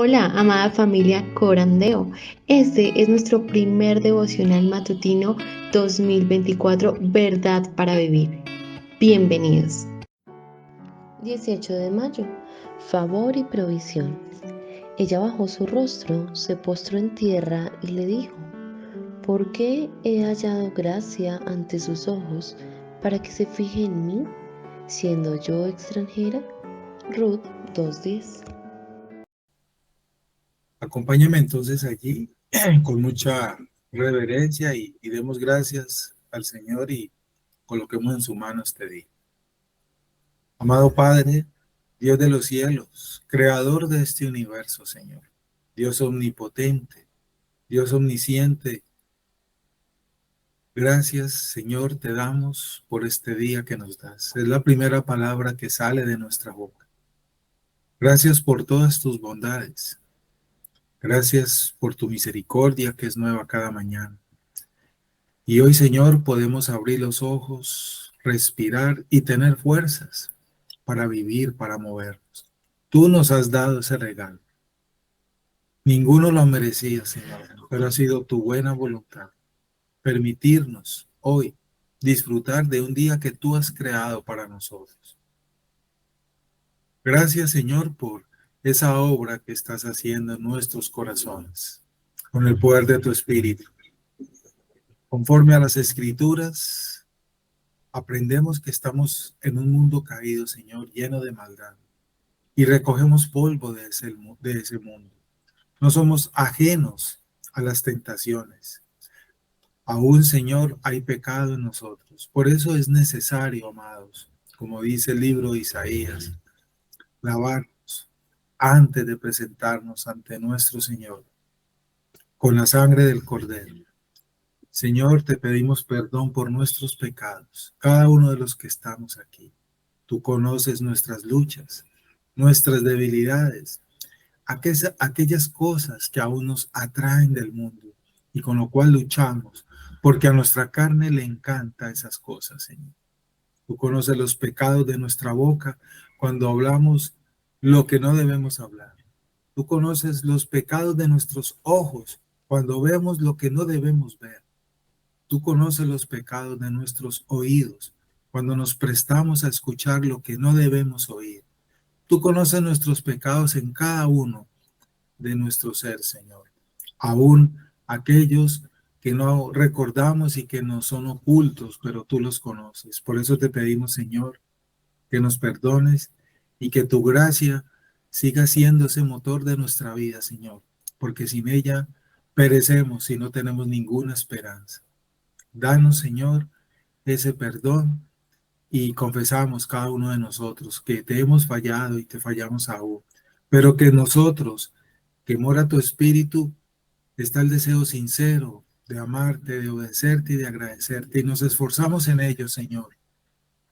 Hola, amada familia Corandeo. Este es nuestro primer devocional matutino 2024, Verdad para Vivir. Bienvenidos. 18 de mayo. Favor y provisión. Ella bajó su rostro, se postró en tierra y le dijo: ¿Por qué he hallado gracia ante sus ojos para que se fije en mí, siendo yo extranjera? Ruth 2:10. Acompáñame entonces allí con mucha reverencia y demos gracias al Señor y coloquemos en su mano este día. Amado Padre, Dios de los cielos, creador de este universo, Señor, Dios omnipotente, Dios omnisciente, gracias, Señor, te damos por este día que nos das. Es la primera palabra que sale de nuestra boca. Gracias por todas tus bondades. Gracias por tu misericordia que es nueva cada mañana. Y hoy, Señor, podemos abrir los ojos, respirar y tener fuerzas para vivir, para movernos. Tú nos has dado ese regalo. Ninguno lo merecía, Señor, pero ha sido tu buena voluntad permitirnos hoy disfrutar de un día que tú has creado para nosotros. Gracias, Señor, por esa obra que estás haciendo en nuestros corazones, con el poder de tu Espíritu. Conforme a las Escrituras, aprendemos que estamos en un mundo caído, Señor, lleno de maldad, y recogemos polvo de ese mundo. No somos ajenos a las tentaciones. Aún, Señor, hay pecado en nosotros. Por eso es necesario, amados, como dice el libro de Isaías, lavarnos antes de presentarnos ante nuestro Señor con la sangre del Cordero. Señor, te pedimos perdón por nuestros pecados, cada uno de los que estamos aquí. Tú conoces nuestras luchas, nuestras debilidades, aquellas cosas que aún nos atraen del mundo y con lo cual luchamos, porque a nuestra carne le encanta esas cosas, Señor. Tú conoces los pecados de nuestra boca cuando hablamos lo que no debemos hablar. Tú conoces los pecados de nuestros ojos cuando vemos lo que no debemos ver. Tú conoces los pecados de nuestros oídos cuando nos prestamos a escuchar lo que no debemos oír. Tú conoces nuestros pecados en cada uno de nuestro ser, Señor. Aún aquellos que no recordamos y que nos son ocultos, pero tú los conoces. Por eso te pedimos, Señor, que nos perdones y que tu gracia siga siendo ese motor de nuestra vida, Señor, porque sin ella perecemos y no tenemos ninguna esperanza. Danos, Señor, ese perdón y confesamos cada uno de nosotros que te hemos fallado y te fallamos aún, pero que nosotros, que mora tu espíritu, está el deseo sincero de amarte, de obedecerte y de agradecerte, y nos esforzamos en ello, Señor.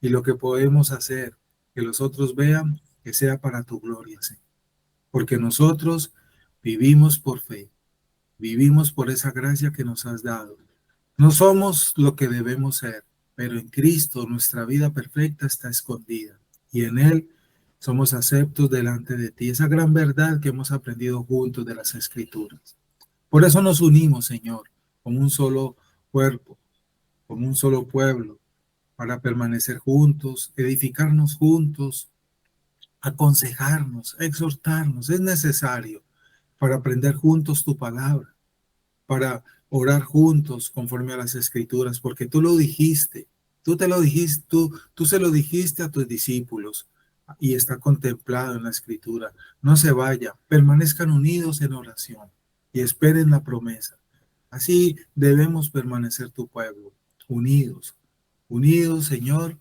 Y lo que podemos hacer, que los otros vean, que sea para tu gloria, Señor. Porque nosotros vivimos por fe, vivimos por esa gracia que nos has dado. No somos lo que debemos ser, pero en Cristo nuestra vida perfecta está escondida y en Él somos aceptos delante de ti. Esa gran verdad que hemos aprendido juntos de las Escrituras. Por eso nos unimos, Señor, como un solo cuerpo, como un solo pueblo, para permanecer juntos, edificarnos juntos, aconsejarnos, exhortarnos. Es necesario para aprender juntos tu palabra, para orar juntos conforme a las Escrituras, porque tú lo dijiste, tú te lo dijiste, tú se lo dijiste a tus discípulos y está contemplado en la Escritura. No se vaya, permanezcan unidos en oración y esperen la promesa. Así debemos permanecer tu pueblo, unidos, unidos, Señor,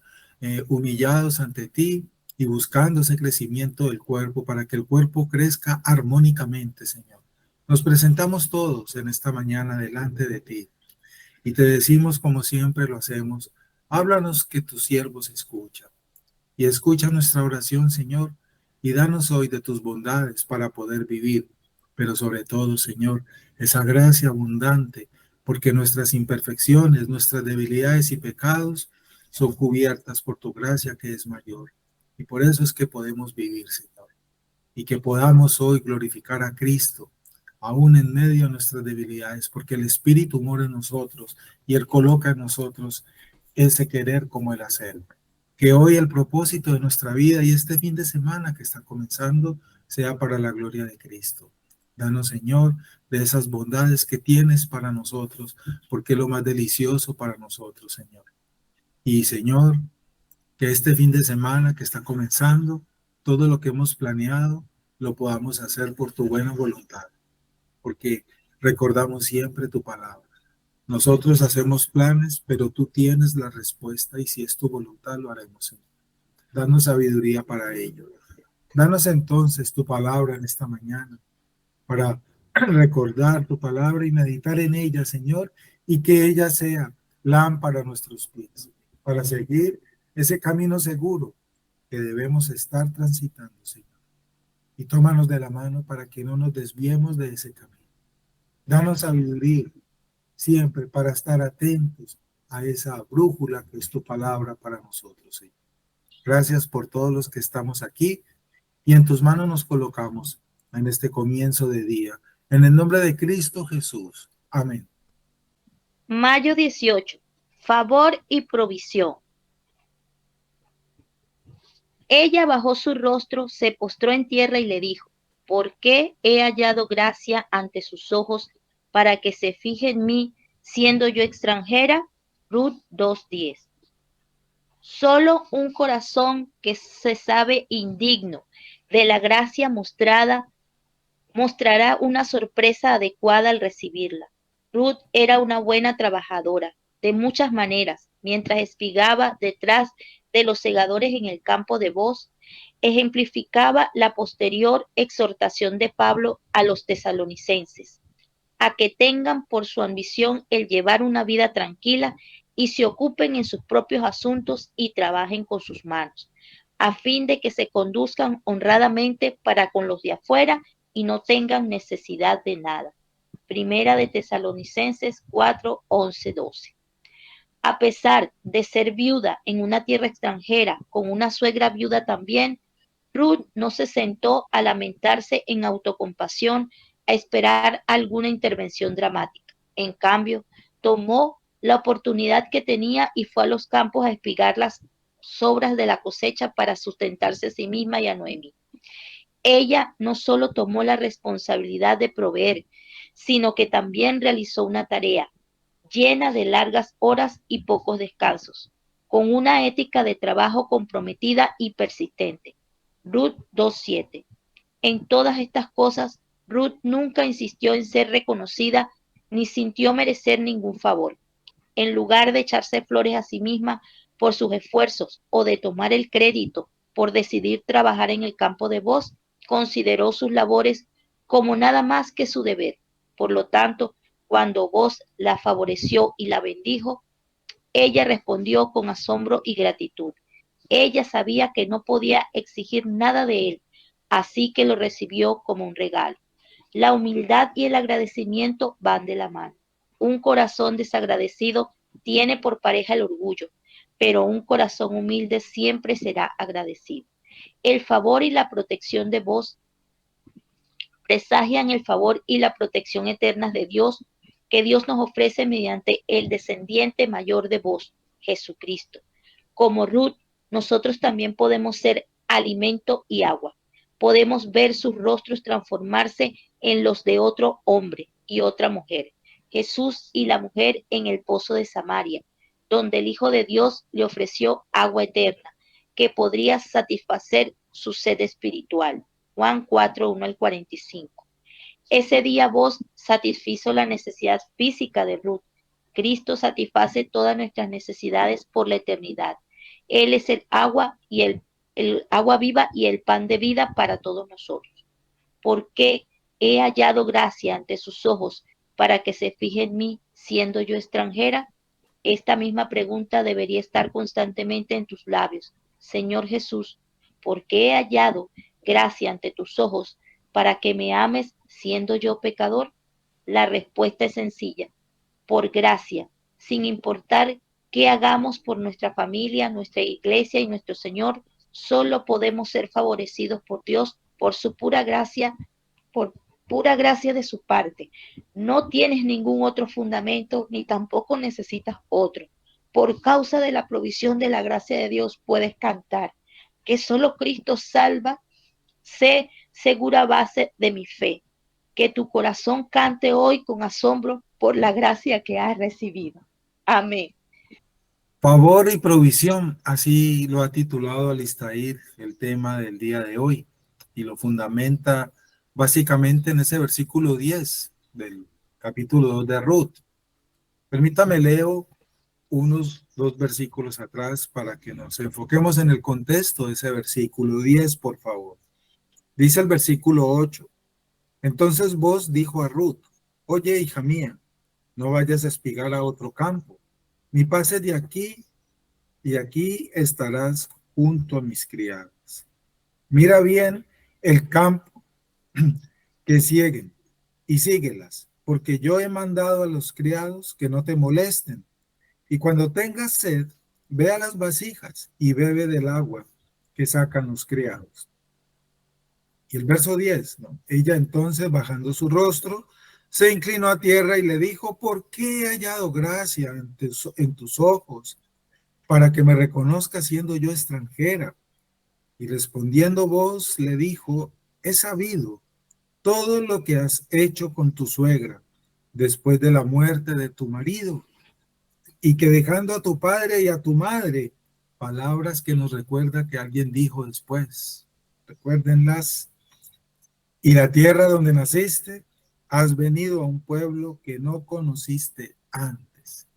humillados ante ti y buscando ese crecimiento del cuerpo para que el cuerpo crezca armónicamente, Señor. Nos presentamos todos en esta mañana delante de ti y te decimos como siempre lo hacemos, háblanos que tus siervos escuchan y escucha nuestra oración, Señor, y danos hoy de tus bondades para poder vivir, pero sobre todo, Señor, esa gracia abundante, porque nuestras imperfecciones, nuestras debilidades y pecados son cubiertas por tu gracia que es mayor. Y por eso es que podemos vivir, Señor. y que podamos hoy glorificar a Cristo, aún en medio de nuestras debilidades, porque el Espíritu mora en nosotros y Él coloca en nosotros ese querer como el hacer. Que hoy el propósito de nuestra vida y este fin de semana que está comenzando sea para la gloria de Cristo. Danos, Señor, de esas bondades que tienes para nosotros, porque es lo más delicioso para nosotros, Señor. Y, Señor, que este fin de semana que está comenzando, todo lo que hemos planeado, lo podamos hacer por tu buena voluntad, porque recordamos siempre tu palabra. Nosotros hacemos planes, pero tú tienes la respuesta y si es tu voluntad lo haremos, Señor. Danos sabiduría para ello. Danos entonces tu palabra en esta mañana para recordar tu palabra y meditar en ella, Señor, y que ella sea lámpara a nuestros pies, para seguir ese camino seguro que debemos estar transitando, Señor. Y tómanos de la mano para que no nos desviemos de ese camino. Danos sabiduría siempre para estar atentos a esa brújula que es tu palabra para nosotros, Señor. Gracias por todos los que estamos aquí y en tus manos nos colocamos en este comienzo de día. En el nombre de Cristo Jesús. Amén. Mayo 18. Favor y provisión. Ella bajó su rostro, se postró en tierra y le dijo, ¿por qué he hallado gracia ante sus ojos para que se fije en mí, siendo yo extranjera? Ruth 2:10. Solo un corazón que se sabe indigno de la gracia mostrada mostrará una sorpresa adecuada al recibirla. Ruth era una buena trabajadora, de muchas maneras, mientras espigaba detrás de los segadores en el campo de Booz, ejemplificaba la posterior exhortación de Pablo a los tesalonicenses, a que tengan por su ambición el llevar una vida tranquila y se ocupen en sus propios asuntos y trabajen con sus manos, a fin de que se conduzcan honradamente para con los de afuera y no tengan necesidad de nada. Primera de Tesalonicenses 4, 11, 12. A pesar de ser viuda en una tierra extranjera, con una suegra viuda también, Ruth no se sentó a lamentarse en autocompasión, a esperar alguna intervención dramática. En cambio, tomó la oportunidad que tenía y fue a los campos a espigar las sobras de la cosecha para sustentarse a sí misma y a Noemí. Ella no solo tomó la responsabilidad de proveer, sino que también realizó una tarea llena de largas horas y pocos descansos, con una ética de trabajo comprometida y persistente. Ruth 2:7. En todas estas cosas, Ruth nunca insistió en ser reconocida ni sintió merecer ningún favor. En lugar de echarse flores a sí misma por sus esfuerzos o de tomar el crédito por decidir trabajar en el campo de Booz, consideró sus labores como nada más que su deber. Por lo tanto, cuando Booz la favoreció y la bendijo, ella respondió con asombro y gratitud. Ella sabía que no podía exigir nada de él, así que lo recibió como un regalo. La humildad y el agradecimiento van de la mano. Un corazón desagradecido tiene por pareja el orgullo, pero un corazón humilde siempre será agradecido. El favor y la protección de Booz presagian el favor y la protección eternas de Dios que Dios nos ofrece mediante el descendiente mayor de Booz, Jesucristo. Como Ruth, nosotros también podemos ser alimento y agua. Podemos ver sus rostros transformarse en los de otro hombre y otra mujer. Jesús y la mujer en el pozo de Samaria, donde el Hijo de Dios le ofreció agua eterna, que podría satisfacer su sed espiritual. Juan 4, 1 al 45. Ese día Booz satisfizo la necesidad física de Ruth. Cristo satisface todas nuestras necesidades por la eternidad. Él es el agua y el agua viva y el pan de vida para todos nosotros. ¿Por qué he hallado gracia ante sus ojos para que se fije en mí siendo yo extranjera? Esta misma pregunta debería estar constantemente en tus labios. Señor Jesús, ¿por qué he hallado gracia ante tus ojos para que me ames siendo yo pecador? La respuesta es sencilla, por gracia, sin importar qué hagamos por nuestra familia, nuestra iglesia y nuestro Señor, solo podemos ser favorecidos por Dios por su pura gracia, por pura gracia de su parte. No tienes ningún otro fundamento, ni tampoco necesitas otro. Por causa de la provisión de la gracia de Dios puedes cantar que solo Cristo salva. Sé segura base de mi fe. Que tu corazón cante hoy con asombro por la gracia que has recibido. Amén. Favor y provisión, así lo ha titulado Alistair el tema del día de hoy, y lo fundamenta básicamente en ese versículo 10 del capítulo 2 de Ruth. Permítame leo unos 2 versículos atrás para que nos enfoquemos en el contexto de ese versículo 10, por favor. Dice el versículo 8: entonces Booz dijo a Ruth: oye, hija mía, no vayas a espigar a otro campo, ni pases de aquí, y aquí estarás junto a mis criadas. Mira bien el campo que siguen y síguelas, porque yo he mandado a los criados que no te molesten. Y cuando tengas sed, ve a las vasijas y bebe del agua que sacan los criados. Y el verso 10, ¿no? Ella entonces, bajando su rostro, se inclinó a tierra y le dijo: ¿por qué he hallado gracia en tus ojos, para que me reconozcas siendo yo extranjera? Y respondiendo Booz le dijo: he sabido todo lo que has hecho con tu suegra después de la muerte de tu marido, y que dejando a tu padre y a tu madre, palabras que nos recuerda que alguien dijo después, recuérdenlas, y la tierra donde naciste, has venido a un pueblo que no conociste antes.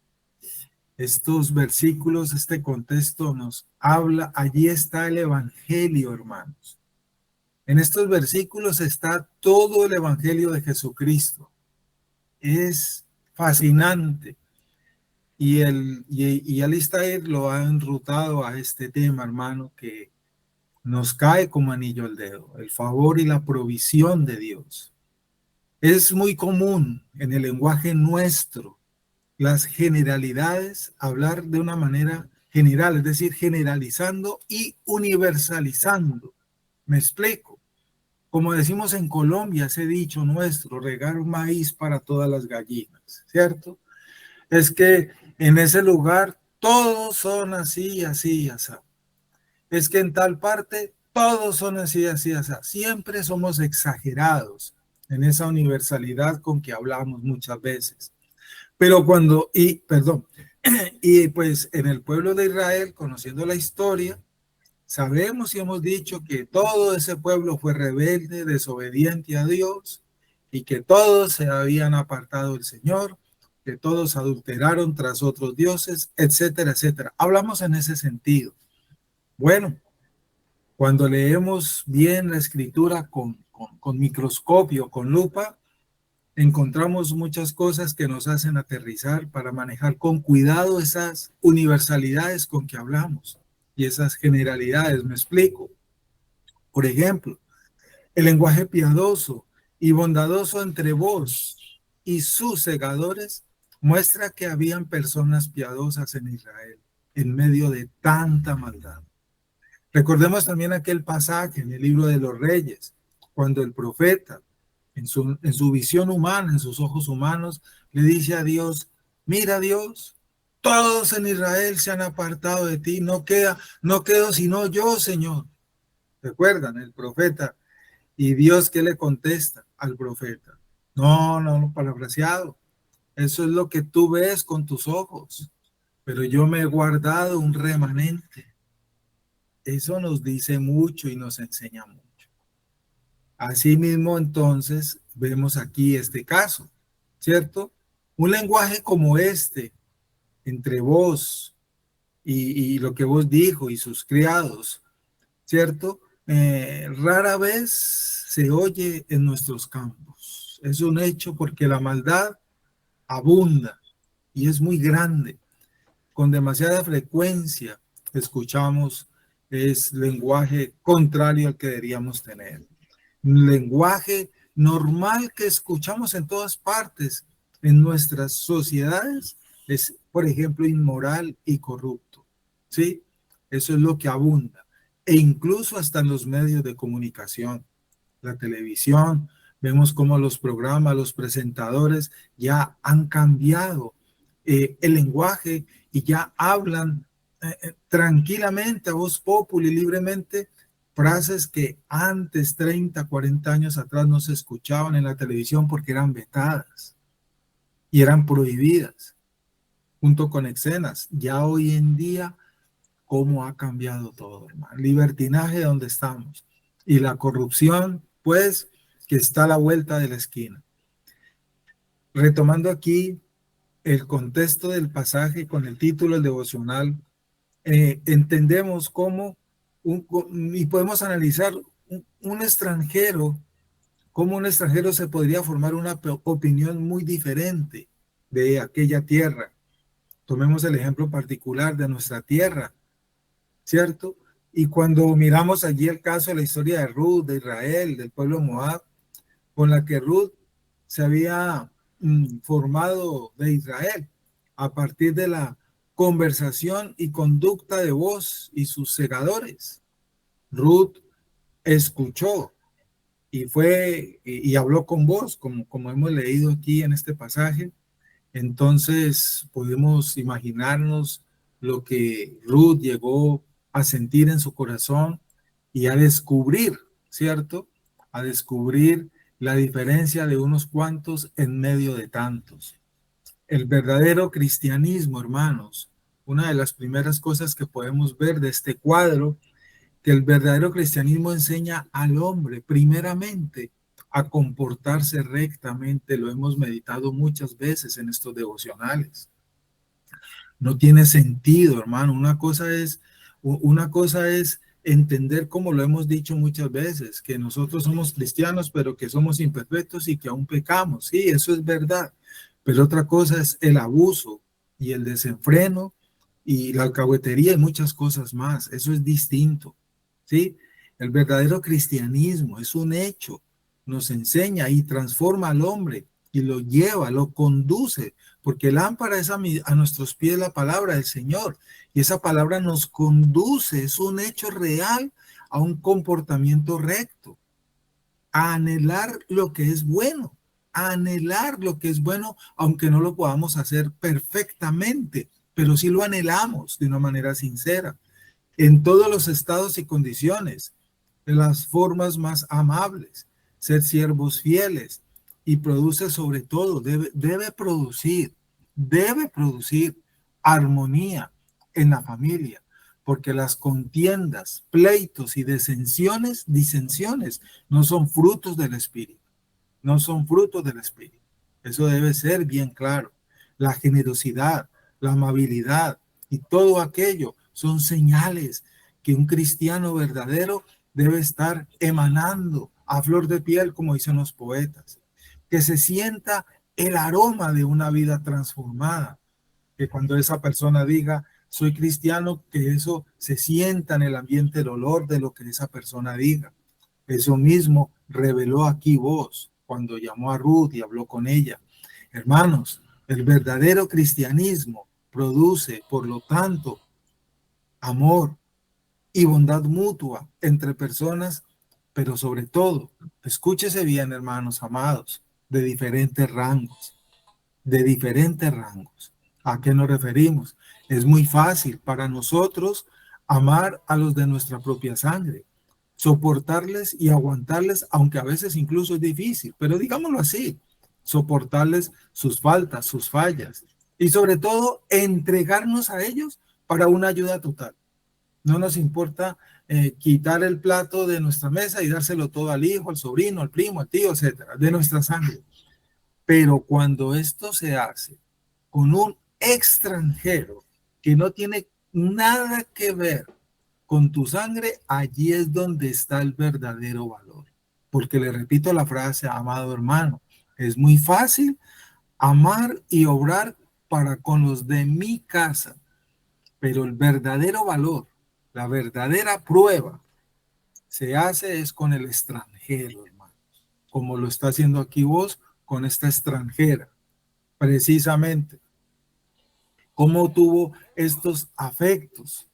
Estos versículos, este contexto nos habla, allí está el evangelio, hermanos. En estos versículos está todo el evangelio de Jesucristo. Es fascinante. Y Alistair lo ha enrutado a este tema, hermano, que nos cae como anillo al dedo: el favor y la provisión de Dios. Es muy común en el lenguaje nuestro las generalidades, hablar de una manera general, es decir, generalizando y universalizando. Me explico. Como decimos en Colombia, ese dicho nuestro: regar maíz para todas las gallinas, ¿cierto? Es que en ese lugar todos son así, así, así. Es que en tal parte todos son así, así, así. Siempre somos exagerados en esa universalidad con que hablamos muchas veces. Pero y pues en el pueblo de Israel, conociendo la historia, sabemos y hemos dicho que todo ese pueblo fue rebelde, desobediente a Dios, y que todos se habían apartado del Señor, que todos adulteraron tras otros dioses, etcétera, etcétera. Hablamos en ese sentido. Bueno, cuando leemos bien la escritura con microscopio, con lupa, encontramos muchas cosas que nos hacen aterrizar para manejar con cuidado esas universalidades con que hablamos y esas generalidades. Me explico. Por ejemplo, el lenguaje piadoso y bondadoso entre vos y sus segadores muestra que habían personas piadosas en Israel en medio de tanta maldad. Recordemos también aquel pasaje en el libro de los Reyes, cuando el profeta, en su visión humana, en sus ojos humanos, le dice a Dios: mira, Dios, todos en Israel se han apartado de ti, no quedo sino yo, Señor. ¿Recuerdan? El profeta. Y Dios, ¿qué le contesta al profeta? No, parafraseado. Eso es lo que tú ves con tus ojos, pero yo me he guardado un remanente. Eso nos dice mucho y nos enseña mucho. Asimismo, entonces, vemos aquí este caso, ¿cierto? Un lenguaje como este, entre vos y lo que vos dijo y sus criados, ¿cierto? Rara vez se oye en nuestros campos. Es un hecho porque la maldad abunda y es muy grande. Con demasiada frecuencia escuchamos es lenguaje contrario al que deberíamos tener. Un lenguaje normal que escuchamos en todas partes en nuestras sociedades es, por ejemplo, inmoral y corrupto. ¿Sí? Eso es lo que abunda. E incluso hasta en los medios de comunicación. la televisión, vemos cómo los programas, los presentadores ya han cambiado el lenguaje y ya hablan tranquilamente, a voz populi, libremente, frases que antes, 30, 40 años atrás, no se escuchaban en la televisión porque eran vetadas y eran prohibidas, junto con escenas. Ya hoy en día, ¿cómo ha cambiado todo, hermano? Libertinaje donde estamos. Y la corrupción, pues, que está a la vuelta de la esquina. Retomando aquí el contexto del pasaje con el título del devocional, entendemos cómo, y podemos analizar un extranjero, cómo un extranjero se podría formar una opinión muy diferente de aquella tierra. Tomemos el ejemplo particular de nuestra tierra, ¿cierto? Y cuando miramos allí el caso de la historia de Ruth, de Israel, del pueblo Moab, con la que Ruth se había formado de Israel a partir de la conversación y conducta de Boaz y sus segadores. Ruth escuchó y fue y habló con Boaz, como hemos leído aquí en este pasaje. Entonces podemos imaginarnos lo que Ruth llegó a sentir en su corazón y a descubrir, ¿cierto? A descubrir la diferencia de unos cuantos en medio de tantos. El verdadero cristianismo, hermanos, una de las primeras cosas que podemos ver de este cuadro, que el verdadero cristianismo enseña al hombre primeramente a comportarse rectamente. Lo hemos meditado muchas veces en estos devocionales. No tiene sentido, hermano. Una cosa es entender, como lo hemos dicho muchas veces, que nosotros somos cristianos, pero que somos imperfectos y que aún pecamos. Sí, eso es verdad. Pero otra cosa es el abuso y el desenfreno y la alcahuetería y muchas cosas más. Eso es distinto. ¿Sí? El verdadero cristianismo es un hecho. Nos enseña y transforma al hombre y lo lleva, lo conduce, porque lámpara es a nuestros pies la palabra del Señor, y esa palabra nos conduce, es un hecho real a un comportamiento recto, a anhelar lo que es bueno, a anhelar lo que es bueno, aunque no lo podamos hacer perfectamente, pero sí lo anhelamos de una manera sincera, en todos los estados y condiciones, de las formas más amables, ser siervos fieles, y produce sobre todo, debe producir armonía en la familia, porque las contiendas, pleitos y disensiones no son frutos del Espíritu, no son frutos del Espíritu. Eso debe ser bien claro. La generosidad, la amabilidad y todo aquello son señales que un cristiano verdadero debe estar emanando a flor de piel, como dicen los poetas. Que se sienta el aroma de una vida transformada. Que cuando esa persona diga, soy cristiano, que eso se sienta en el ambiente el olor de lo que esa persona diga. Eso mismo reveló aquí Boaz cuando llamó a Ruth y habló con ella. Hermanos, el verdadero cristianismo produce, por lo tanto, amor y bondad mutua entre personas, pero sobre todo, escúchese bien, hermanos amados, de diferentes rangos, de diferentes rangos. ¿A qué nos referimos? Es muy fácil para nosotros amar a los de nuestra propia sangre, soportarles y aguantarles, aunque a veces incluso es difícil, pero digámoslo así, soportarles sus faltas, sus fallas, y sobre todo entregarnos a ellos para una ayuda total. No nos importa quitar el plato de nuestra mesa y dárselo todo al hijo, al sobrino, al primo, al tío, etcétera, de nuestra sangre. Pero cuando esto se hace con un extranjero que no tiene nada que ver con tu sangre, allí es donde está el verdadero valor. Porque le repito la frase, amado hermano, es muy fácil amar y obrar para con los de mi casa, pero el verdadero valor, la verdadera prueba, se hace es con el extranjero, hermano, como lo está haciendo aquí vos con esta extranjera, precisamente. Cómo tuvo estos afectos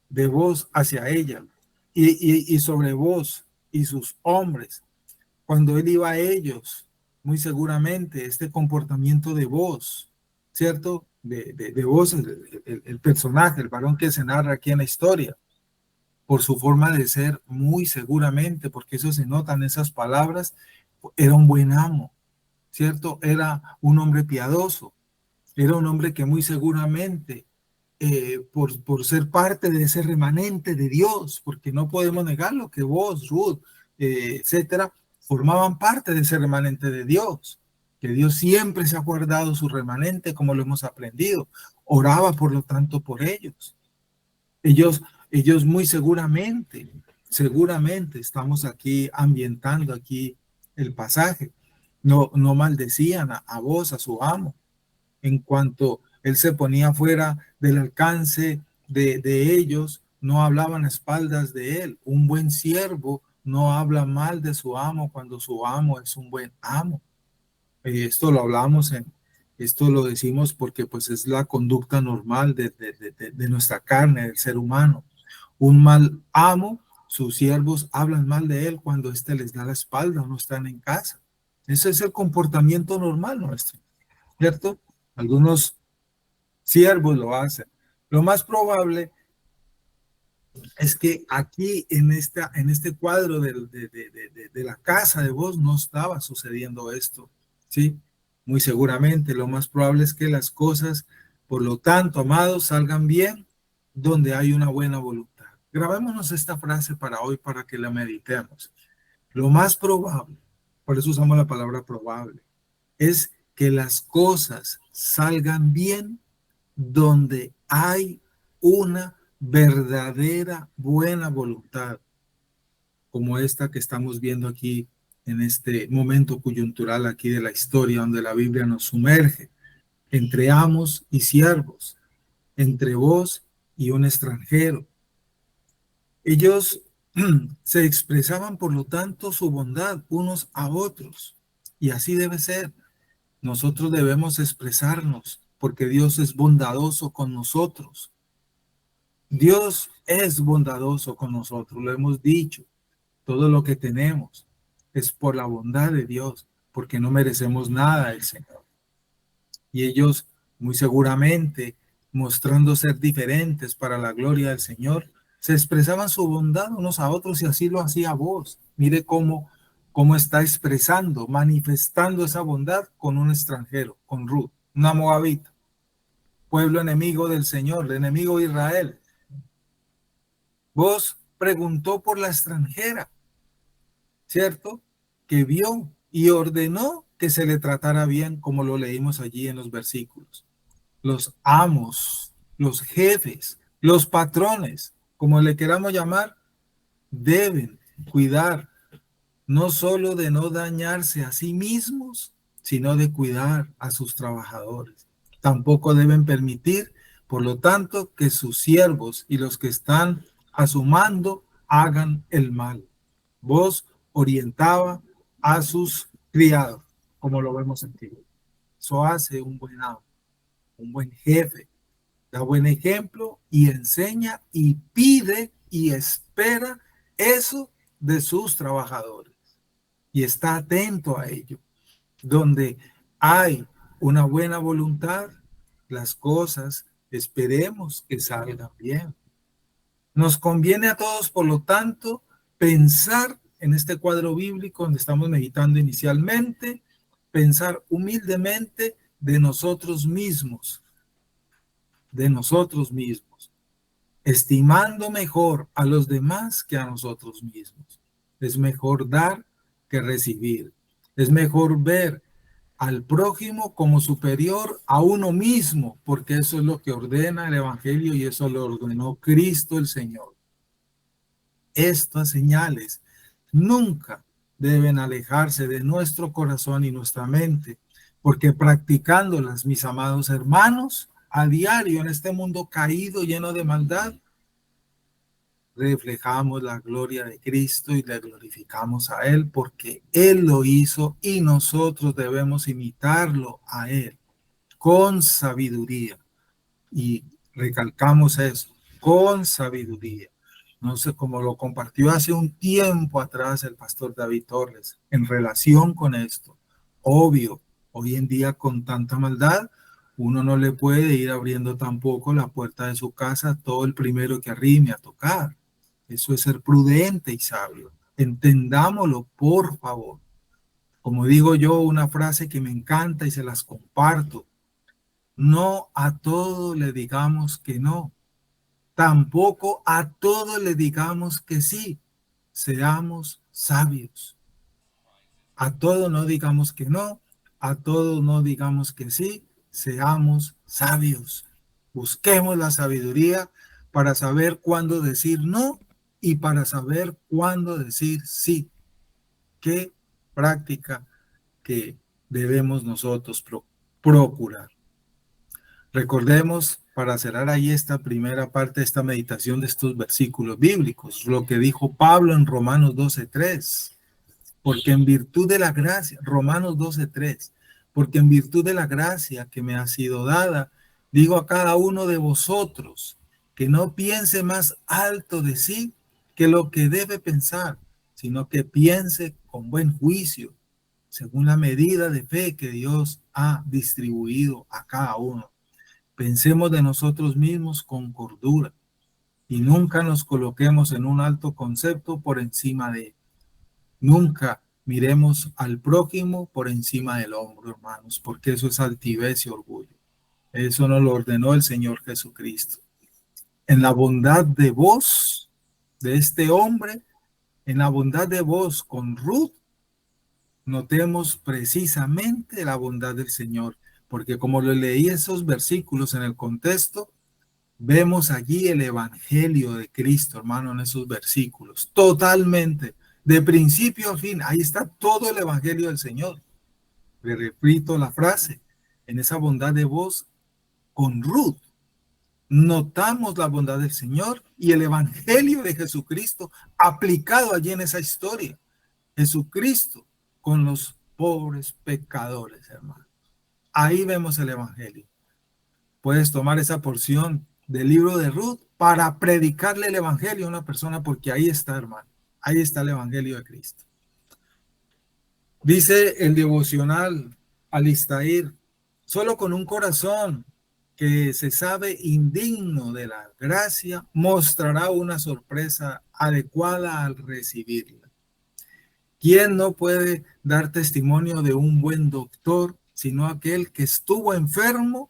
de vos hacia ella y sobre vos y sus hombres. Cuando él iba a ellos, muy seguramente este comportamiento de voz, ¿cierto? De voz, el personaje, el varón que se narra aquí en la historia, por su forma de ser, muy seguramente, porque eso se nota en esas palabras, era un buen amo, ¿cierto? Era un hombre piadoso, era un hombre que muy seguramente, por ser parte de ese remanente de Dios, porque no podemos negarlo, que vos, Ruth, etcétera, formaban parte de ese remanente de Dios, que Dios siempre se ha guardado su remanente, como lo hemos aprendido. Oraba, por lo tanto, por ellos. Ellos muy seguramente estamos aquí ambientando aquí el pasaje. No maldecían a vos, a su amo, en cuanto él se ponía fuera del alcance de ellos, no hablaban a espaldas de él. Un buen siervo no habla mal de su amo cuando su amo es un buen amo. Esto lo hablamos esto lo decimos porque pues es la conducta normal de nuestra carne, del ser humano. Un mal amo, sus siervos hablan mal de él cuando éste les da la espalda o no están en casa. Ese es el comportamiento normal nuestro, ¿cierto? Algunos siervos lo hacen. Lo más probable es que aquí en este cuadro de la casa de vos no estaba sucediendo esto, ¿sí? Muy seguramente lo más probable es que las cosas, por lo tanto, amados, salgan bien donde hay una buena voluntad. Grabémonos esta frase para hoy para que la meditemos. Lo más probable, por eso usamos la palabra probable, es que las cosas salgan bien donde hay una verdadera buena voluntad, como esta que estamos viendo aquí en este momento coyuntural aquí de la historia, donde la Biblia nos sumerge entre amos y siervos, entre vos y un extranjero. Ellos se expresaban, por lo tanto, su bondad unos a otros, y así debe ser. Nosotros debemos expresarnos porque Dios es bondadoso con nosotros. Dios es bondadoso con nosotros, lo hemos dicho. Todo lo que tenemos es por la bondad de Dios, porque no merecemos nada del Señor. Y ellos, muy seguramente, mostrando ser diferentes para la gloria del Señor, se expresaban su bondad unos a otros y así lo hacía vos. Mire cómo está expresando, manifestando esa bondad con un extranjero, con Ruth, una moabita, pueblo enemigo del Señor, el enemigo de Israel. Vos preguntó por la extranjera, ¿cierto? Que vio y ordenó que se le tratara bien, como lo leímos allí en los versículos. Los amos, los jefes, los patrones, como le queramos llamar, deben cuidar no solo de no dañarse a sí mismos, sino de cuidar a sus trabajadores. Tampoco deben permitir, por lo tanto, que sus siervos y los que están a su mando hagan el mal. Vos orientaba a sus criados, como lo vemos en ti. Eso hace un buen amo, un buen jefe. Da buen ejemplo y enseña y pide y espera eso de sus trabajadores. Y está atento a ello. Donde hay una buena voluntad, las cosas esperemos que salgan bien. Nos conviene a todos, por lo tanto, pensar en este cuadro bíblico donde estamos meditando inicialmente, pensar humildemente de nosotros mismos, estimando mejor a los demás que a nosotros mismos. Es mejor dar que recibir. Es mejor ver al prójimo como superior a uno mismo, porque eso es lo que ordena el Evangelio y eso lo ordenó Cristo el Señor. Estas señales nunca deben alejarse de nuestro corazón y nuestra mente, porque practicándolas, mis amados hermanos, a diario en este mundo caído, lleno de maldad, reflejamos la gloria de Cristo y le glorificamos a Él porque Él lo hizo y nosotros debemos imitarlo a Él con sabiduría. Y recalcamos eso, con sabiduría. No sé, como lo compartió hace un tiempo atrás el pastor David Torres, en relación con esto. Obvio, hoy en día con tanta maldad, uno no le puede ir abriendo tampoco la puerta de su casa a todo el primero que arrime a tocar. Eso es ser prudente y sabio. Entendámoslo, por favor. Como digo yo, una frase que me encanta y se las comparto. No a todo le digamos que no. Tampoco a todo le digamos que sí. Seamos sabios. A todo no digamos que no. A todo no digamos que sí. Seamos sabios. Busquemos la sabiduría para saber cuándo decir no y para saber cuándo decir sí. Qué práctica que debemos nosotros procurar. Recordemos, para cerrar ahí esta primera parte de esta meditación de estos versículos bíblicos, lo que dijo Pablo en Romanos 12:3, porque en virtud de la gracia, Romanos 12:3, porque en virtud de la gracia que me ha sido dada, digo a cada uno de vosotros que no piense más alto de sí que lo que debe pensar, sino que piense con buen juicio, según la medida de fe que Dios ha distribuido a cada uno. Pensemos de nosotros mismos con cordura y nunca nos coloquemos en un alto concepto por encima de él. Nunca miremos al prójimo por encima del hombro, hermanos, porque eso es altivez y orgullo. Eso nos lo ordenó el Señor Jesucristo. En la bondad de voz de este hombre, en la bondad de voz con Ruth, notemos precisamente la bondad del Señor, porque como lo leí esos versículos en el contexto, vemos allí el evangelio de Cristo, hermano, en esos versículos, totalmente, de principio a fin, ahí está todo el evangelio del Señor. Le repito la frase, en esa bondad de voz con Ruth, notamos la bondad del Señor y el evangelio de Jesucristo aplicado allí en esa historia. Jesucristo con los pobres pecadores, hermano. Ahí vemos el evangelio. Puedes tomar esa porción del libro de Ruth para predicarle el evangelio a una persona, porque ahí está, hermano. Ahí está el evangelio de Cristo. Dice el devocional Alistair, solo con un corazón que se sabe indigno de la gracia mostrará una sorpresa adecuada al recibirla. ¿Quién no puede dar testimonio de un buen doctor, sino aquel que estuvo enfermo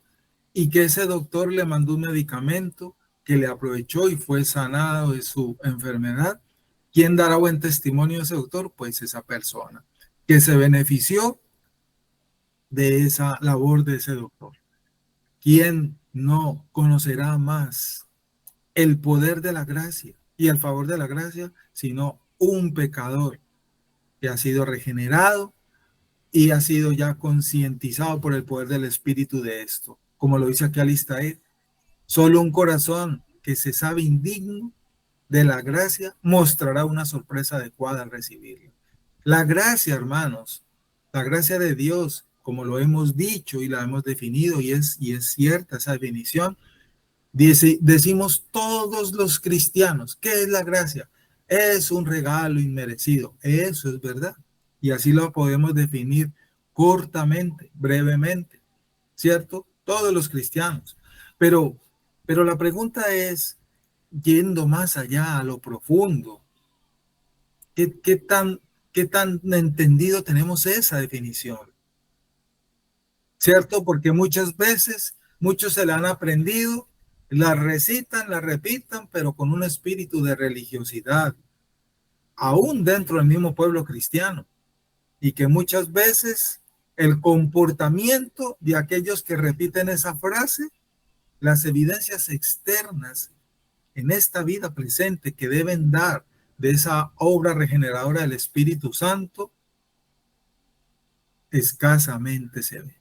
y que ese doctor le mandó un medicamento que le aprovechó y fue sanado de su enfermedad? ¿Quién dará buen testimonio de ese doctor? Pues esa persona que se benefició de esa labor de ese doctor. ¿Quién no conocerá más el poder de la gracia y el favor de la gracia, sino un pecador que ha sido regenerado y ha sido ya concientizado por el poder del Espíritu de esto? Como lo dice aquí Alistair, solo un corazón que se sabe indigno de la gracia mostrará una sorpresa adecuada al recibirla. La gracia, hermanos, la gracia de Dios, como lo hemos dicho y la hemos definido, y es cierta esa definición, decimos todos los cristianos, ¿qué es la gracia? Es un regalo inmerecido. Eso es verdad. Y así lo podemos definir cortamente, brevemente, ¿cierto? Todos los cristianos. Pero la pregunta es, yendo más allá a lo profundo, ¿qué tan entendido tenemos esa definición? ¿Cierto? Porque muchas veces, muchos se la han aprendido, la recitan, la repitan, pero con un espíritu de religiosidad, aún dentro del mismo pueblo cristiano, y que muchas veces el comportamiento de aquellos que repiten esa frase, las evidencias externas en esta vida presente que deben dar de esa obra regeneradora del Espíritu Santo, escasamente se ve.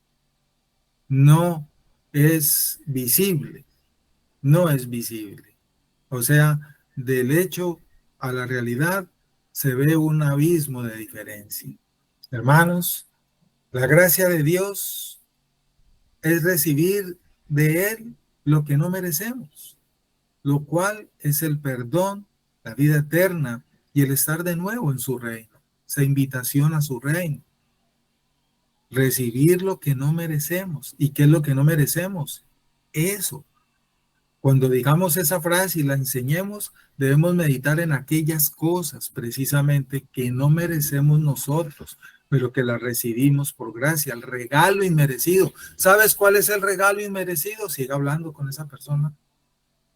No es visible, no es visible. O sea, del hecho a la realidad se ve un abismo de diferencia. Hermanos, la gracia de Dios es recibir de Él lo que no merecemos, lo cual es el perdón, la vida eterna y el estar de nuevo en su reino, esa invitación a su reino. Recibir lo que no merecemos. ¿Y qué es lo que no merecemos? Eso. Cuando digamos esa frase y la enseñemos, debemos meditar en aquellas cosas precisamente que no merecemos nosotros, pero que las recibimos por gracia, el regalo inmerecido. ¿Sabes cuál es el regalo inmerecido? Siga hablando con esa persona.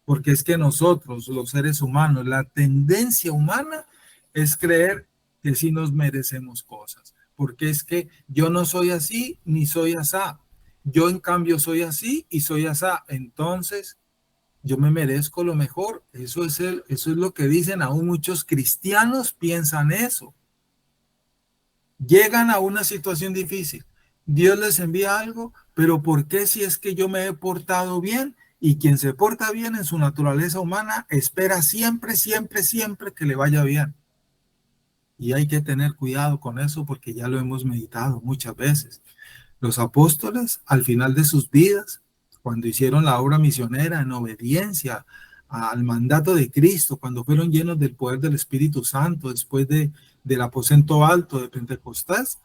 Porque es que nosotros, los seres humanos, la tendencia humana es creer que sí nos merecemos cosas. Porque es que yo no soy así ni soy asá. Yo en cambio soy así y soy asá. Entonces, yo me merezco lo mejor. Eso es lo que dicen. Aún muchos cristianos piensan eso. Llegan a una situación difícil. Dios les envía algo, pero ¿por qué si es que yo me he portado bien? Y quien se porta bien en su naturaleza humana espera siempre, siempre, siempre que le vaya bien. Y hay que tener cuidado con eso porque ya lo hemos meditado muchas veces. Los apóstoles, al final de sus vidas, cuando hicieron la obra misionera en obediencia al mandato de Cristo, cuando fueron llenos del poder del Espíritu Santo, después del aposento alto de Pentecostés,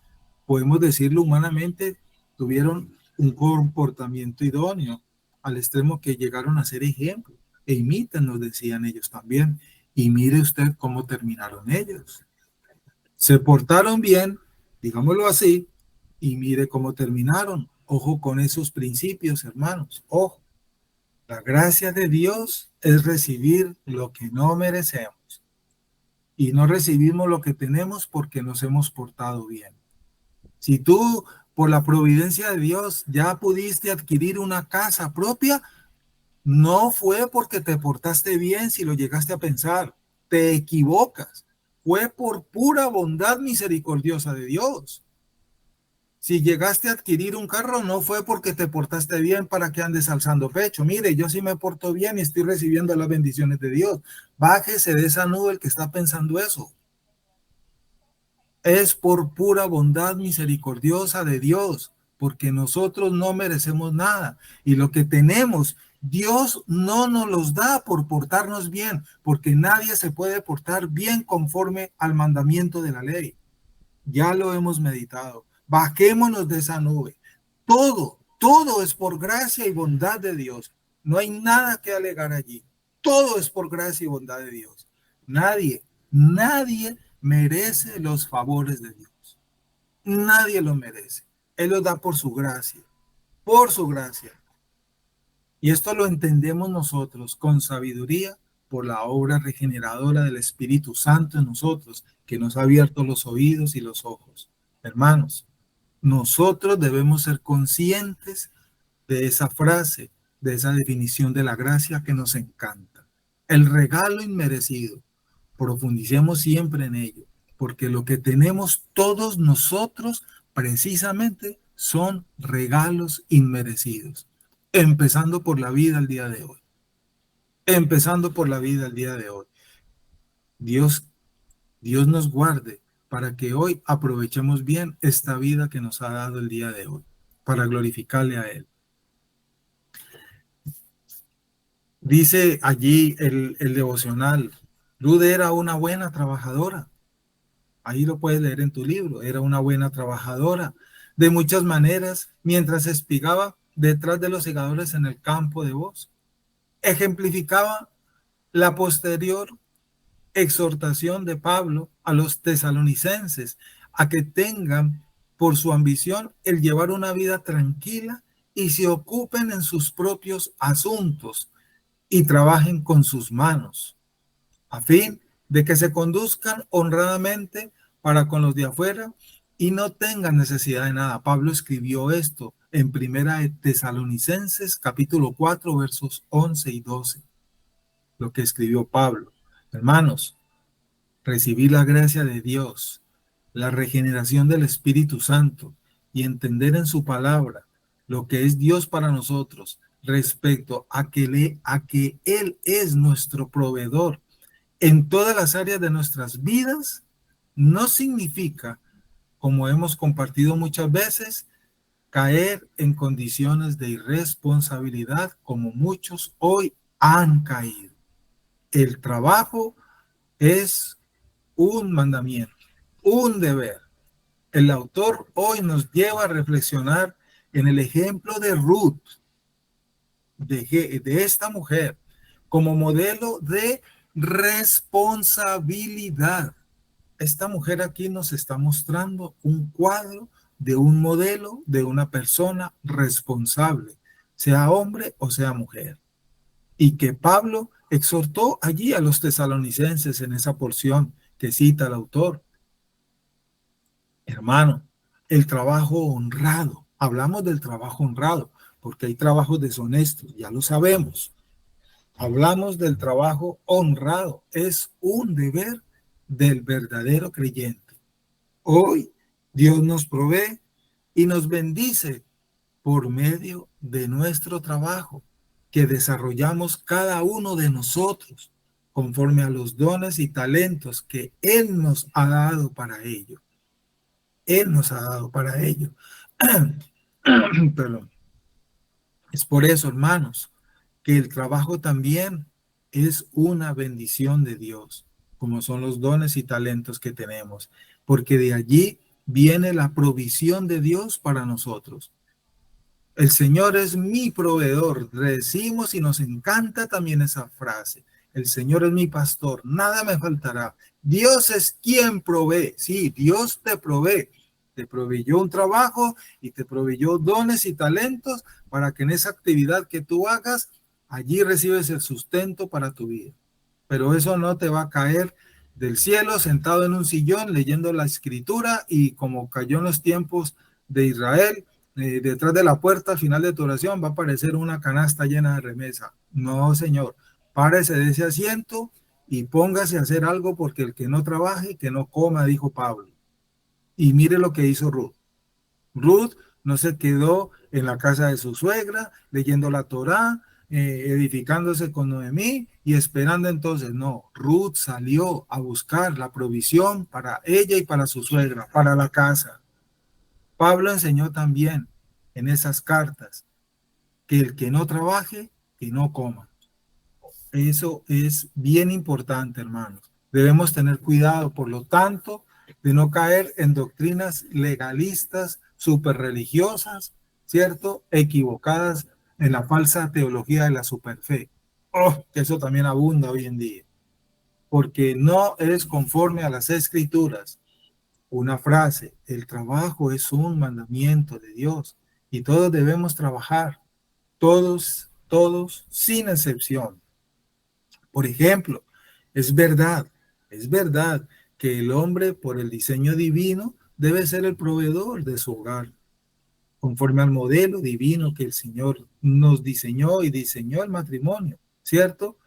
podemos decirlo humanamente, tuvieron un comportamiento idóneo, al extremo que llegaron a ser ejemplo. E imítenlo, decían ellos también. Y mire usted cómo terminaron ellos. Se portaron bien, digámoslo así, y mire cómo terminaron. Ojo con esos principios, hermanos. Ojo. La gracia de Dios es recibir lo que no merecemos. Y no recibimos lo que tenemos porque nos hemos portado bien. Si tú, por la providencia de Dios, ya pudiste adquirir una casa propia, no fue porque te portaste bien si lo llegaste a pensar. Te equivocas. Fue por pura bondad misericordiosa de Dios. Si llegaste a adquirir un carro, no fue porque te portaste bien para que andes alzando pecho. Mire, yo sí me porto bien y estoy recibiendo las bendiciones de Dios. Bájese de esa nube el que está pensando eso. Es por pura bondad misericordiosa de Dios, porque nosotros no merecemos nada. Y lo que tenemos, Dios no nos los da por portarnos bien, porque nadie se puede portar bien conforme al mandamiento de la ley. Ya lo hemos meditado. Bajémonos de esa nube. Todo es por gracia y bondad de Dios. No hay nada que alegar allí. Todo es por gracia y bondad de Dios. Nadie merece los favores de Dios. Nadie los merece. Él los da por su gracia. Por su gracia. Y esto lo entendemos nosotros con sabiduría por la obra regeneradora del Espíritu Santo en nosotros, que nos ha abierto los oídos y los ojos. Hermanos, nosotros debemos ser conscientes de esa frase, de esa definición de la gracia que nos encanta. El regalo inmerecido. Profundicemos siempre en ello, porque lo que tenemos todos nosotros precisamente son regalos inmerecidos. Empezando por la vida el día de hoy. Empezando por la vida el día de hoy. Dios nos guarde para que hoy aprovechemos bien esta vida que nos ha dado el día de hoy, para glorificarle a Él. Dice allí el devocional, Ruth era una buena trabajadora. Ahí lo puedes leer en tu libro. Era una buena trabajadora de muchas maneras mientras espigaba detrás de los segadores en el campo de voz. Ejemplificaba la posterior exhortación de Pablo a los tesalonicenses a que tengan por su ambición el llevar una vida tranquila y se ocupen en sus propios asuntos y trabajen con sus manos, a fin de que se conduzcan honradamente para con los de afuera y no tengan necesidad de nada. Pablo escribió esto en Primera de Tesalonicenses, capítulo 4, versos 11 y 12. Lo que escribió Pablo. Hermanos, recibir la gracia de Dios, la regeneración del Espíritu Santo y entender en su palabra lo que es Dios para nosotros respecto a que Él es nuestro proveedor en todas las áreas de nuestras vidas, no significa, como hemos compartido muchas veces, caer en condiciones de irresponsabilidad como muchos hoy han caído. El trabajo es un mandamiento, un deber. El autor hoy nos lleva a reflexionar en el ejemplo de Ruth, de esta mujer, como modelo de responsabilidad. Esta mujer aquí nos está mostrando un cuadro de un modelo de una persona responsable, sea hombre o sea mujer. Y que Pablo exhortó allí a los tesalonicenses en esa porción que cita el autor. Hermano, el trabajo honrado. Hablamos del trabajo honrado, porque hay trabajos deshonestos, ya lo sabemos. Hablamos del trabajo honrado. Es un deber del verdadero creyente. Hoy Dios nos provee y nos bendice por medio de nuestro trabajo que desarrollamos cada uno de nosotros conforme a los dones y talentos que Él nos ha dado para ello. Él nos ha dado para ello. Perdón. Es por eso, hermanos, que el trabajo también es una bendición de Dios, como son los dones y talentos que tenemos, porque de allí viene la provisión de Dios para nosotros. El Señor es mi proveedor. Decimos y nos encanta también esa frase. El Señor es mi pastor, nada me faltará. Dios es quien provee. Sí, Dios te provee. Te proveyó un trabajo y te proveyó dones y talentos para que en esa actividad que tú hagas, allí recibes el sustento para tu vida. Pero eso no te va a caer del cielo sentado en un sillón leyendo la escritura y como cayó en los tiempos de Israel, detrás de la puerta al final de tu oración va a aparecer una canasta llena de remesa. No, Señor, párese de ese asiento y póngase a hacer algo porque el que no trabaje, que no coma, dijo Pablo. Y mire lo que hizo Ruth. Ruth no se quedó en la casa de su suegra leyendo la Torá, edificándose con Noemí y esperando entonces. No, Ruth salió a buscar la provisión para ella y para su suegra, para la casa. Pablo enseñó también en esas cartas que el que no trabaje, que no coma. Eso es bien importante, hermanos. Debemos tener cuidado, por lo tanto, de no caer en doctrinas legalistas, súper religiosas, ¿cierto? Equivocadas en la falsa teología de la superfe. Oh, que eso también abunda hoy en día. Porque no es conforme a las escrituras. Una frase, el trabajo es un mandamiento de Dios y todos debemos trabajar, todos, sin excepción. Por ejemplo, es verdad que el hombre por el diseño divino debe ser el proveedor de su hogar, conforme al modelo divino que el Señor nos diseñó y diseñó el matrimonio, ¿cierto?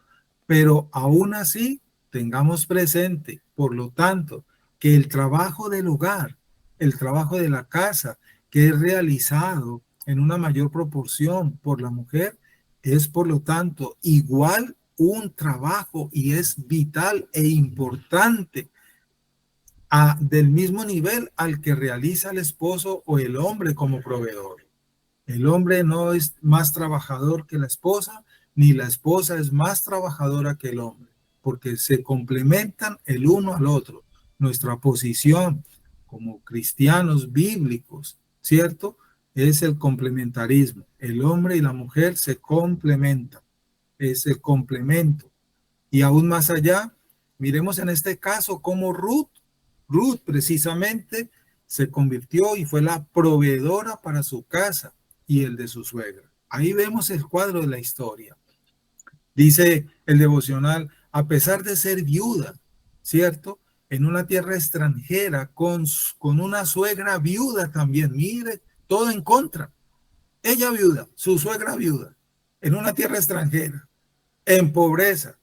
Pero aún así, tengamos presente, por lo tanto, que el trabajo del hogar, el trabajo de la casa, que es realizado en una mayor proporción por la mujer, es por lo tanto igual un trabajo y es vital e importante del mismo nivel al que realiza el esposo o el hombre como proveedor. El hombre no es más trabajador que la esposa, ni la esposa es más trabajadora que el hombre, porque se complementan el uno al otro. Nuestra posición como cristianos bíblicos, ¿cierto? Es el complementarismo. El hombre y la mujer se complementan, es el complemento. Y aún más allá, miremos en este caso cómo Ruth precisamente se convirtió y fue la proveedora para su casa y el de su suegra. Ahí vemos el cuadro de la historia. Dice el devocional, a pesar de ser viuda, ¿cierto? En una tierra extranjera, con una suegra viuda también, mire, todo en contra. Ella viuda, su suegra viuda, en una tierra extranjera, en pobreza,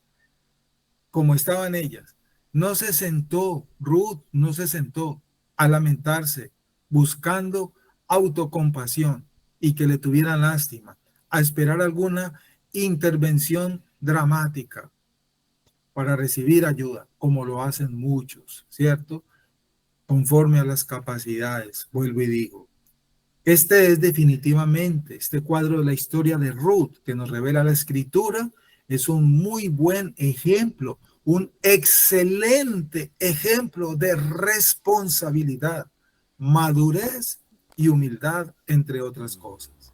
como estaban ellas. No se sentó, Ruth no se sentó a lamentarse, buscando autocompasión y que le tuvieran lástima, a esperar alguna intervención dramática para recibir ayuda, como lo hacen muchos, ¿cierto? Conforme a las capacidades, vuelvo y digo. Este es definitivamente, este cuadro de la historia de Ruth que nos revela la Escritura, es un muy buen ejemplo, un excelente ejemplo de responsabilidad, madurez y humildad, entre otras cosas.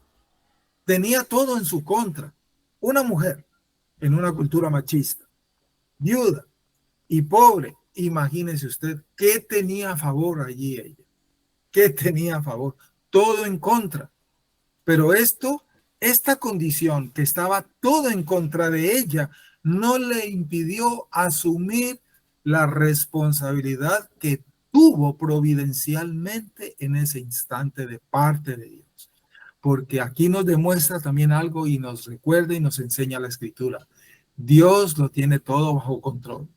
Tenía todo en su contra. Una mujer en una cultura machista, viuda y pobre. Imagínese usted qué tenía a favor allí ella. ¿Qué tenía a favor? Todo en contra. Pero esta condición que estaba todo en contra de ella, no le impidió asumir la responsabilidad que tuvo providencialmente en ese instante de parte de Dios. Porque aquí nos demuestra también algo y nos recuerda y nos enseña la Escritura. Dios lo tiene todo bajo control.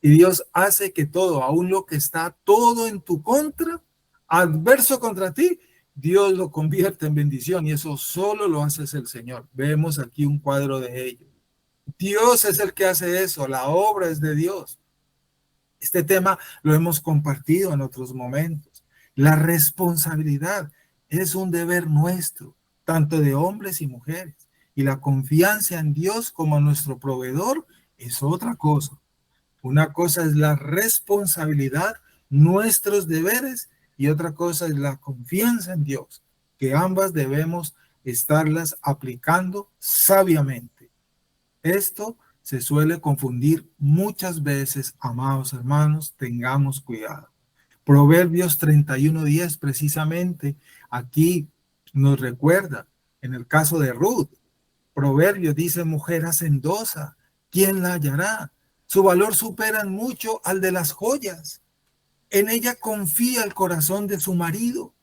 Y Dios hace que todo, aun lo que está todo en tu contra, adverso contra ti, Dios lo convierte en bendición, y eso solo lo hace el Señor. Vemos aquí un cuadro de ello. Dios es el que hace eso, la obra es de Dios. Este tema lo hemos compartido en otros momentos. La responsabilidad es un deber nuestro, tanto de hombres y mujeres, y la confianza en Dios como nuestro proveedor es otra cosa. Una cosa es la responsabilidad, nuestros deberes, y otra cosa es la confianza en Dios, que ambas debemos estarlas aplicando sabiamente. Esto se suele confundir muchas veces, amados hermanos, tengamos cuidado. Proverbios 31:10 precisamente aquí nos recuerda, en el caso de Ruth, Proverbios dice: mujer hacendosa, ¿quién la hallará? Su valor supera mucho al de las joyas. En ella confía el corazón de su marido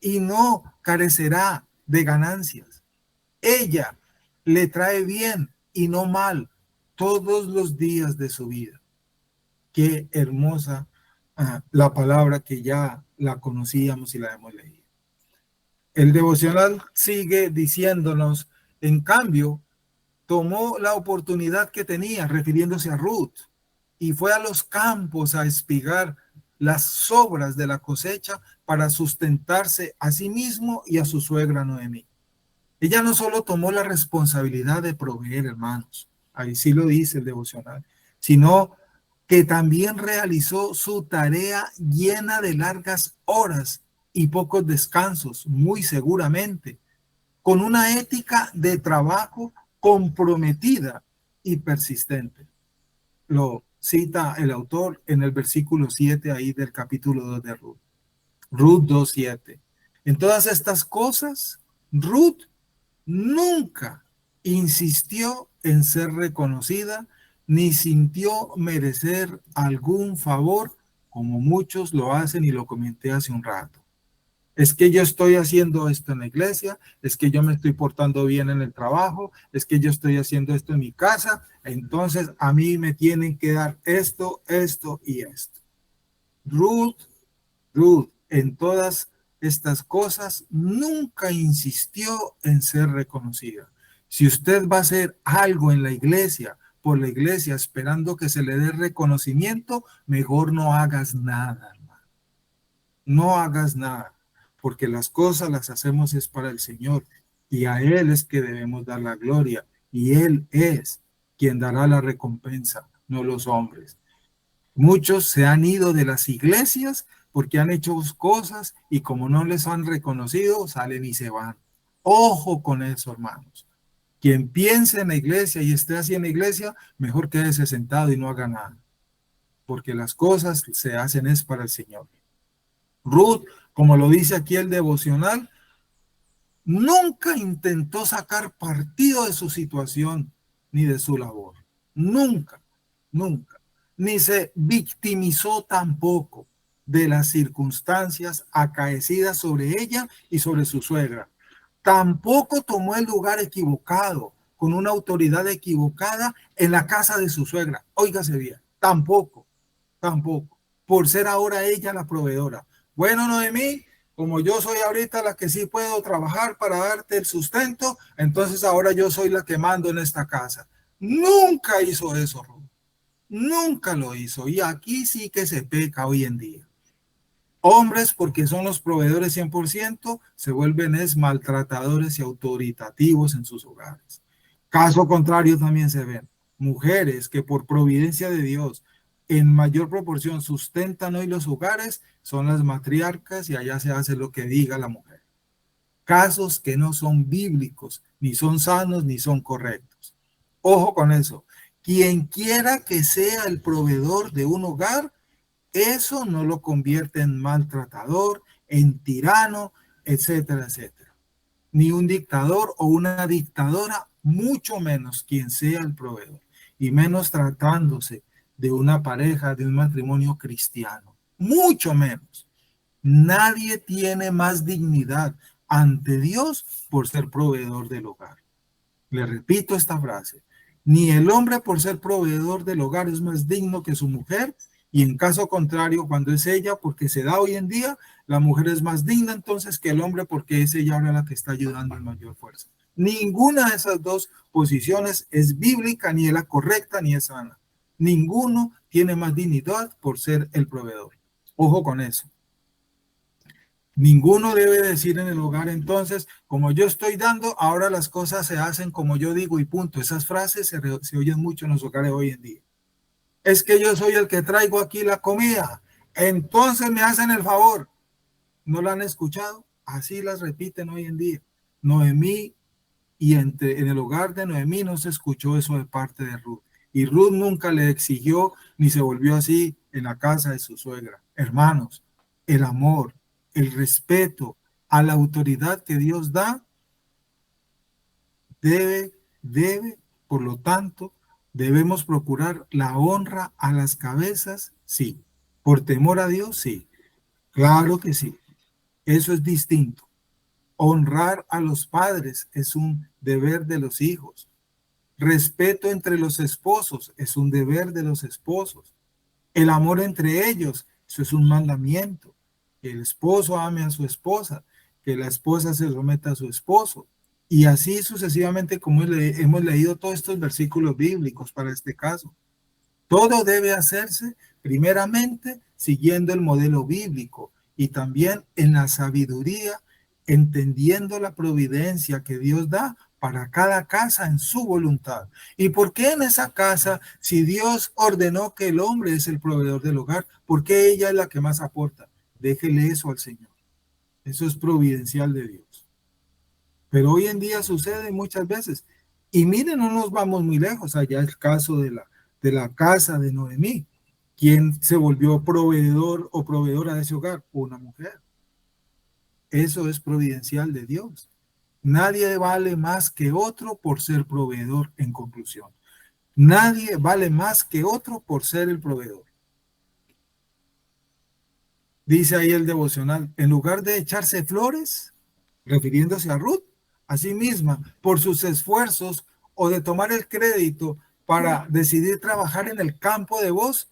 y no carecerá de ganancias. Ella le trae bien y no mal todos los días de su vida. Qué hermosa la palabra, que ya la conocíamos y la hemos leído. El devocional sigue diciéndonos, en cambio, tomó la oportunidad que tenía, refiriéndose a Ruth, y fue a los campos a espigar las sobras de la cosecha para sustentarse a sí mismo y a su suegra Noemí. Ella no solo tomó la responsabilidad de proveer, hermanos, ahí sí lo dice el devocional, sino que también realizó su tarea llena de largas horas y pocos descansos, muy seguramente, con una ética de trabajo comprometida y persistente. Lo cita el autor en el versículo 7 ahí del capítulo 2 de Ruth. Ruth 2:7. En todas estas cosas, Ruth nunca insistió en ser reconocida, ni sintió merecer algún favor, como muchos lo hacen, y lo comenté hace un rato. Es que yo estoy haciendo esto en la iglesia, es que yo me estoy portando bien en el trabajo, es que yo estoy haciendo esto en mi casa, entonces a mí me tienen que dar esto, esto y esto. Ruth, en todas estas cosas, nunca insistió en ser reconocida. Si usted va a hacer algo en la iglesia, por la iglesia, esperando que se le dé reconocimiento, mejor no hagas nada, hermano. No hagas nada, porque las cosas las hacemos es para el Señor, y a Él es que debemos dar la gloria, y Él es quien dará la recompensa, no los hombres. Muchos se han ido de las iglesias porque han hecho cosas y como no les han reconocido, salen y se van. Ojo con eso, hermanos. Quien piense en la iglesia y esté así en la iglesia, mejor quédese sentado y no haga nada, porque las cosas se hacen es para el Señor. Ruth, como lo dice aquí el devocional, nunca intentó sacar partido de su situación ni de su labor. Nunca. Ni se victimizó tampoco de las circunstancias acaecidas sobre ella y sobre su suegra. Tampoco tomó el lugar equivocado, con una autoridad equivocada en la casa de su suegra. Óigase bien, tampoco, por ser ahora ella la proveedora. Bueno, Noemí, como yo soy ahorita la que sí puedo trabajar para darte el sustento, entonces ahora yo soy la que mando en esta casa. Nunca hizo eso, Ruth. Nunca lo hizo. Y aquí sí que se peca hoy en día. Hombres, porque son los proveedores 100%, se vuelven maltratadores y autoritativos en sus hogares. Caso contrario también se ven. mujeres que por providencia de Dios en mayor proporción sustentan hoy los hogares son las matriarcas y allá se hace lo que diga la mujer. Casos que no son bíblicos, ni son sanos, ni son correctos. Ojo con eso. Quien quiera que sea el proveedor de un hogar, eso no lo convierte en maltratador, en tirano, etcétera, etcétera. Ni un dictador o una dictadora, mucho menos quien sea el proveedor. Y menos tratándose de una pareja, de un matrimonio cristiano. Mucho menos. Nadie tiene más dignidad ante Dios por ser proveedor del hogar. Le repito esta frase. Ni el hombre por ser proveedor del hogar es más digno que su mujer, y en caso contrario, cuando es ella, porque se da hoy en día, la mujer es más digna entonces que el hombre porque es ella ahora la que está ayudando en mayor fuerza. Ninguna de esas dos posiciones es bíblica, ni es la correcta, ni es sana. Ninguno tiene más dignidad por ser el proveedor. Ojo con eso. Ninguno debe decir en el hogar entonces, como yo estoy dando, ahora las cosas se hacen como yo digo y punto. Esas frases se oyen mucho en los hogares hoy en día. Es que yo soy el que traigo aquí la comida, entonces me hacen el favor. ¿No la han escuchado? Así las repiten hoy en día. Noemí, y en el hogar de Noemí no se escuchó eso de parte de Ruth. Y Ruth nunca le exigió ni se volvió así en la casa de su suegra. Hermanos, el amor, el respeto a la autoridad que Dios da debe, por lo tanto, debemos procurar la honra a las cabezas, sí. Por temor a Dios, sí. Claro que sí. Eso es distinto. Honrar a los padres es un deber de los hijos. Respeto entre los esposos es un deber de los esposos. El amor entre ellos, eso es un mandamiento. Que el esposo ame a su esposa, que la esposa se someta a su esposo. Y así sucesivamente como hemos leído todos estos versículos bíblicos para este caso. Todo debe hacerse primeramente siguiendo el modelo bíblico y también en la sabiduría, entendiendo la providencia que Dios da para cada casa en su voluntad. ¿Y por qué en esa casa, si Dios ordenó que el hombre es el proveedor del hogar, por qué ella es la que más aporta? Déjele eso al Señor. Eso es providencial de Dios. Pero hoy en día sucede muchas veces. Y miren, no nos vamos muy lejos. Allá el caso de la casa de Noemí. ¿Quién se volvió proveedor o proveedora de ese hogar? Una mujer. Eso es providencial de Dios. Nadie vale más que otro por ser proveedor, en conclusión. Nadie vale más que otro por ser el proveedor. Dice ahí el devocional, en lugar de echarse flores, refiriéndose a Ruth, a sí misma, por sus esfuerzos o de tomar el crédito para decidir trabajar en el campo de voz,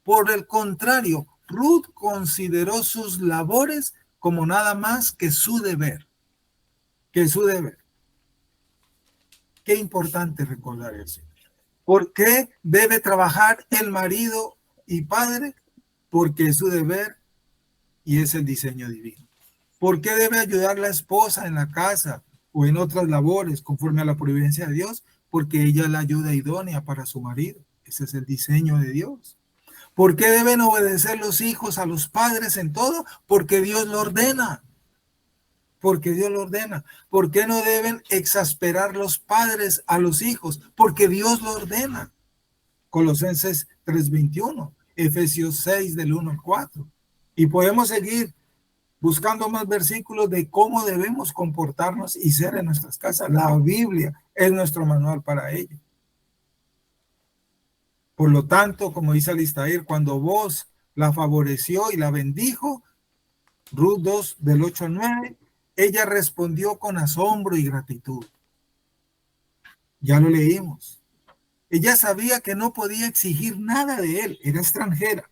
por el contrario, Ruth consideró sus labores como nada más que su deber. Que su deber. Qué importante recordar eso. ¿Por qué debe trabajar el marido y padre? Porque es su deber y es el diseño divino. ¿Por qué debe ayudar la esposa en la casa o en otras labores conforme a la providencia de Dios? Porque ella es la ayuda idónea para su marido. Ese es el diseño de Dios. ¿Por qué deben obedecer los hijos a los padres en todo? Porque Dios lo ordena. Porque Dios lo ordena. ¿Por qué no deben exasperar los padres a los hijos? Porque Dios lo ordena. Colosenses 3:21, Efesios 6 del 1 al 4. Y podemos seguir buscando más versículos de cómo debemos comportarnos y ser en nuestras casas. La Biblia es nuestro manual para ello. Por lo tanto, como dice Alistair, cuando vos la favoreció y la bendijo, Ruth 2 del 8 al 9, ella respondió con asombro y gratitud. Ya lo leímos. Ella sabía que no podía exigir nada de él. Era extranjera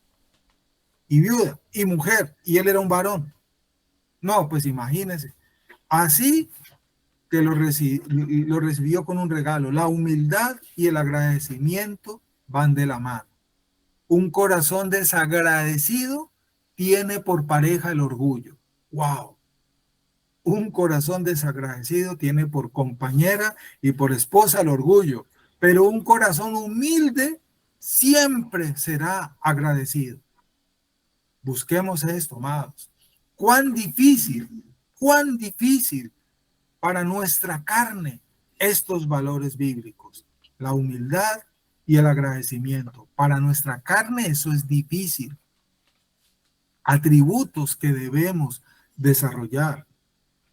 y viuda y mujer y él era un varón. No, pues imagínense. Así que lo recibió con un regalo. La humildad y el agradecimiento van de la mano. Un corazón desagradecido tiene por pareja el orgullo. ¡Wow! Un corazón desagradecido tiene por compañera y por esposa el orgullo. pero un corazón humilde siempre será agradecido. Busquemos esto, amados. Cuán difícil para nuestra carne estos valores bíblicos, la humildad y el agradecimiento. Para nuestra carne eso es difícil. Atributos que debemos desarrollar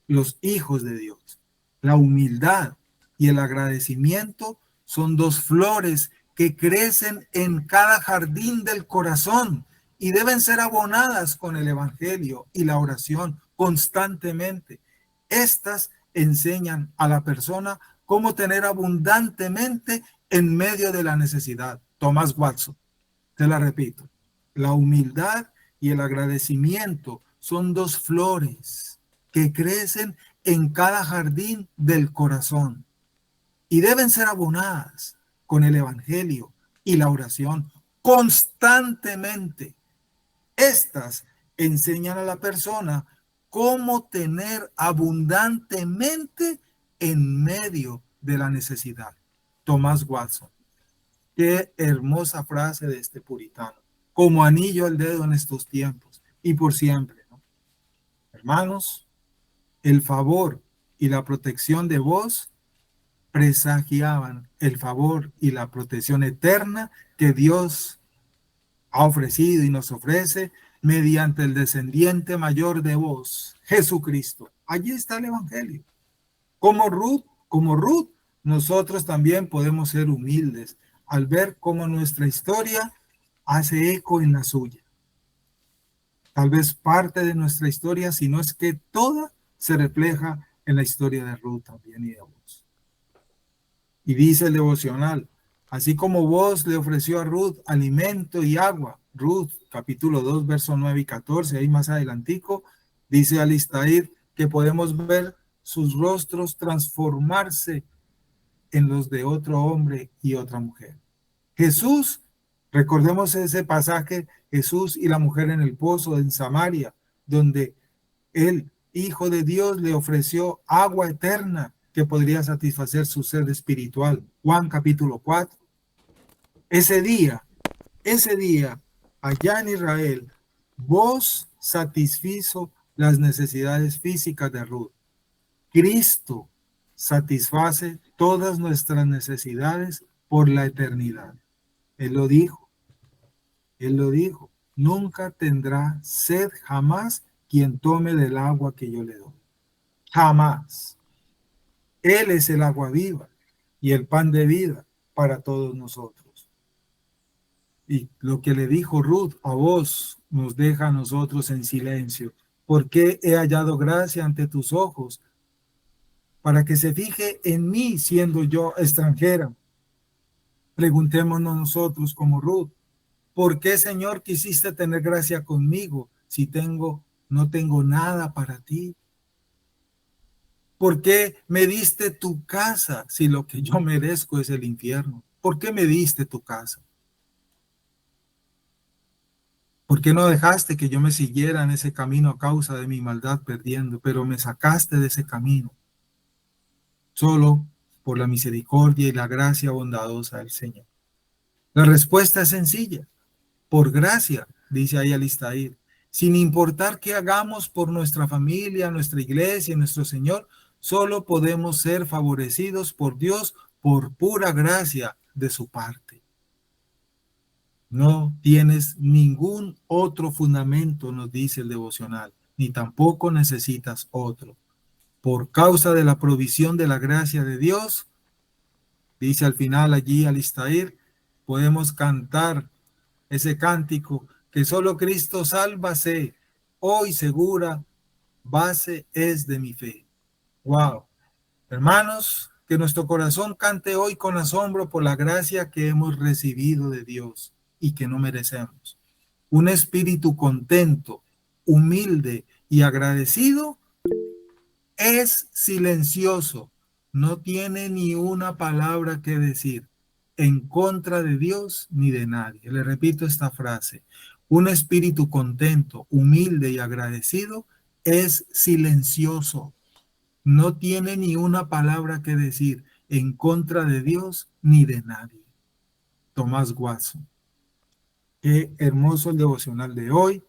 los hijos de Dios. La humildad y el agradecimiento son dos flores que crecen en cada jardín del corazón y deben ser abonadas con el evangelio y la oración constantemente. Estas enseñan a la persona cómo tener abundantemente en medio de la necesidad. Thomas Watson, te la repito, la humildad y el agradecimiento son dos flores que crecen en cada jardín del corazón y deben ser abonadas con el evangelio y la oración constantemente. Estas enseñan a la persona cómo tener abundantemente en medio de la necesidad. Thomas Watson. Qué hermosa frase de este puritano. Como anillo al dedo en estos tiempos y por siempre, ¿no? Hermanos, el favor y la protección de vos presagiaban el favor y la protección eterna que Dios ha ofrecido y nos ofrece mediante el descendiente mayor de vos, Jesucristo. Allí está el evangelio. Como Ruth, nosotros también podemos ser humildes al ver cómo nuestra historia hace eco en la suya. Tal vez parte de nuestra historia, si no es que toda, se refleja en la historia de Ruth también y de vos. Y dice el devocional, así como vos le ofreció a Ruth alimento y agua, Ruth capítulo 2, versos 9 y 14, ahí más adelantico, dice Alistair que podemos ver sus rostros transformarse en los de otro hombre y otra mujer. Jesús, recordemos ese pasaje, Jesús y la mujer en el pozo en Samaria, donde el Hijo de Dios le ofreció agua eterna que podría satisfacer su sed espiritual. Juan capítulo 4. Ese día, allá en Israel, vos satisfizo las necesidades físicas de Ruth. Cristo satisface todas nuestras necesidades por la eternidad. Él lo dijo, nunca tendrá sed jamás quien tome del agua que yo le doy. Jamás. Él es el agua viva y el pan de vida para todos nosotros. Y lo que le dijo Ruth a vos nos deja a nosotros en silencio. Porque he hallado gracia ante tus ojos para que se fije en mí siendo yo extranjera. Preguntémonos nosotros como Ruth, ¿por qué, Señor, quisiste tener gracia conmigo si no tengo nada para ti? ¿Por qué me diste tu casa si lo que yo merezco es el infierno? ¿Por qué me diste tu casa? ¿Por qué no dejaste que yo me siguiera en ese camino a causa de mi maldad perdiendo, pero me sacaste de ese camino? Solo por la misericordia y la gracia bondadosa del Señor. La respuesta es sencilla. Por gracia, dice ahí Alistair, sin importar qué hagamos por nuestra familia, nuestra iglesia y nuestro Señor, solo podemos ser favorecidos por Dios por pura gracia de su parte. No tienes ningún otro fundamento, nos dice el devocional, ni tampoco necesitas otro. Por causa de la provisión de la gracia de Dios, dice al final allí Alistair, podemos cantar ese cántico que solo Cristo sálvase, hoy segura base es de mi fe. Wow. Hermanos, que nuestro corazón cante hoy con asombro por la gracia que hemos recibido de Dios y que no merecemos. Un espíritu contento, humilde y agradecido es silencioso, no tiene ni una palabra que decir en contra de Dios ni de nadie. Le repito esta frase. Un espíritu contento, humilde y agradecido es silencioso. No tiene ni una palabra que decir en contra de Dios ni de nadie. Tomás Guaso. Qué hermoso el devocional de hoy.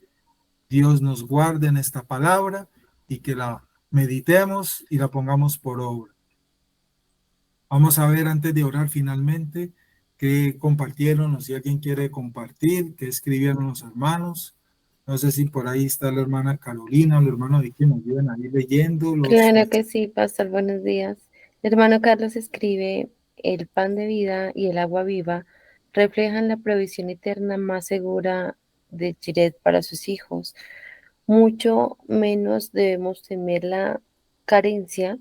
Dios nos guarde en esta palabra y que la meditemos y la pongamos por obra. Vamos a ver antes de orar finalmente qué compartieron o si alguien quiere compartir, qué escribieron los hermanos. No sé si por ahí está la hermana Carolina o el hermano Vicky, nos ayudan a ir leyendo los... Claro que sí, pastor, buenos días. El hermano Carlos escribe: el pan de vida y el agua viva reflejan la provisión eterna más segura de Jireh para sus hijos. Mucho menos debemos temer la carencia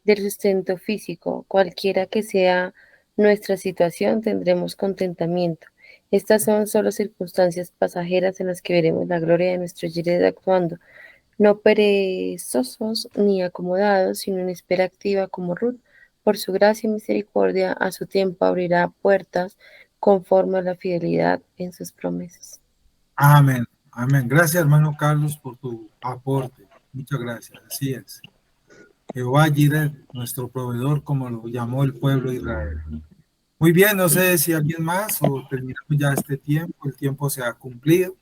del sustento físico. Cualquiera que sea nuestra situación, tendremos contentamiento. Estas son solo circunstancias pasajeras en las que veremos la gloria de nuestro Jireh actuando, no perezosos ni acomodados, sino en espera activa como Ruth. Por su gracia y misericordia, a su tiempo abrirá puertas conforme a la fidelidad en sus promesas. Amén, amén. Gracias, hermano Carlos, por tu aporte. Muchas gracias, así es. Jehová Jireh, nuestro proveedor, como lo llamó el pueblo de Israel. Muy bien, no sé si alguien más o terminamos ya este tiempo, el tiempo se ha cumplido.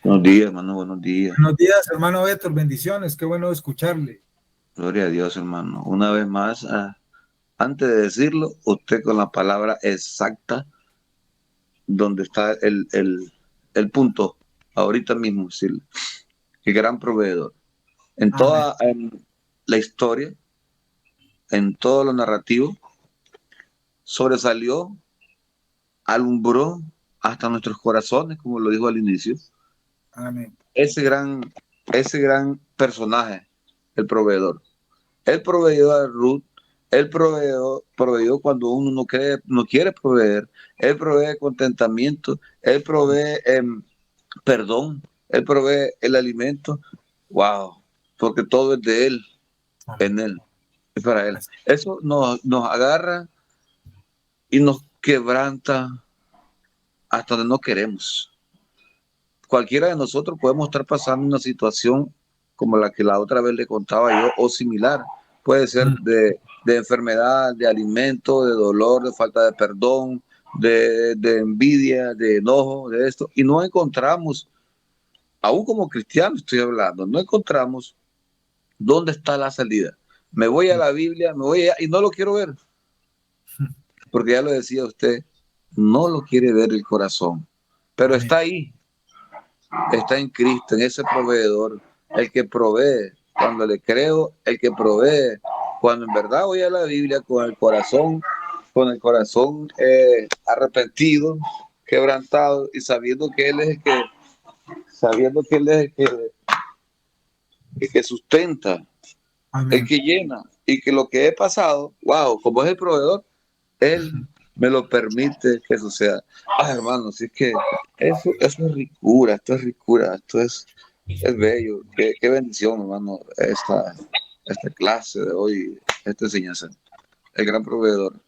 Buenos días, hermano, buenos días. Buenos días, hermano Héctor, bendiciones, qué bueno escucharle. Gloria a Dios, hermano. Una vez más, antes de decirlo, usted con la palabra exacta, donde está el punto, ahorita mismo, decirle, que gran proveedor. En toda la historia, en todo lo narrativo, sobresalió, alumbró hasta nuestros corazones, como lo dijo al inicio. Amén. Ese gran personaje, el proveedor. Él proveyó a Ruth, él proveyó cuando uno no quiere proveer, él provee contentamiento, él provee perdón, él provee el alimento. Wow, porque todo es de él, en él, es para él. Eso nos agarra y nos quebranta hasta donde no queremos. Cualquiera de nosotros podemos estar pasando una situación como la que la otra vez le contaba yo, o similar. Puede ser de enfermedad, de alimento, de dolor, de falta de perdón, de envidia, de enojo, de esto. Y no encontramos, aún como cristianos estoy hablando, no encontramos dónde está la salida. Me voy a la Biblia, y no lo quiero ver. Porque ya lo decía usted, no lo quiere ver el corazón. Pero está ahí. Está en Cristo, en ese proveedor, el que provee cuando le creo, el que provee cuando en verdad voy a la Biblia con el corazón arrepentido, quebrantado y sabiendo que Él es el que sustenta, amén, el que llena, y que lo que he pasado, wow, como es el proveedor, Él me lo permite que suceda. Hermano, si es que eso es ricura, esto es bello. Qué bendición, hermano, esta clase de hoy, esta enseñanza. El gran proveedor.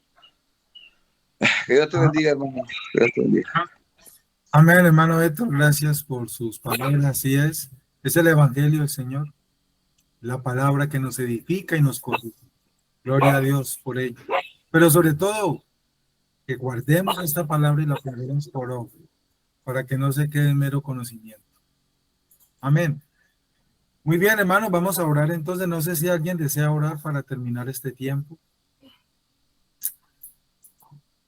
Que Dios te bendiga, hermano. Que Dios te bendiga. Amén, hermano Héctor, gracias por sus palabras. Así es el evangelio del Señor, la palabra que nos edifica y nos corrige. Gloria a Dios por ello. Pero sobre todo, que guardemos esta palabra y la pongamos por obra, para que no se quede en mero conocimiento. Amén. Muy bien, hermanos, vamos a orar entonces. No sé si alguien desea orar para terminar este tiempo.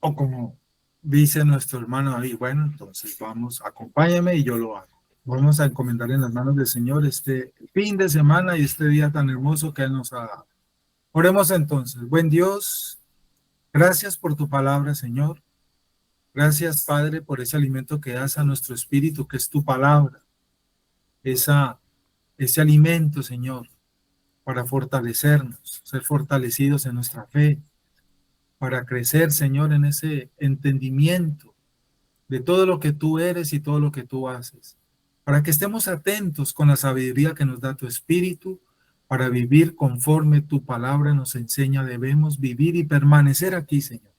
O como dice nuestro hermano David, bueno, entonces vamos, acompáñame y yo lo hago. Vamos a encomendar en las manos del Señor este fin de semana y este día tan hermoso que Él nos ha dado. Oremos entonces. Buen Dios, gracias por tu palabra, Señor. Gracias, Padre, por ese alimento que das a nuestro espíritu, que es tu palabra. Ese alimento, Señor, para fortalecernos, ser fortalecidos en nuestra fe, para crecer, Señor, en ese entendimiento de todo lo que tú eres y todo lo que tú haces, para que estemos atentos con la sabiduría que nos da tu espíritu, para vivir conforme tu palabra nos enseña, debemos vivir y permanecer aquí, Señor,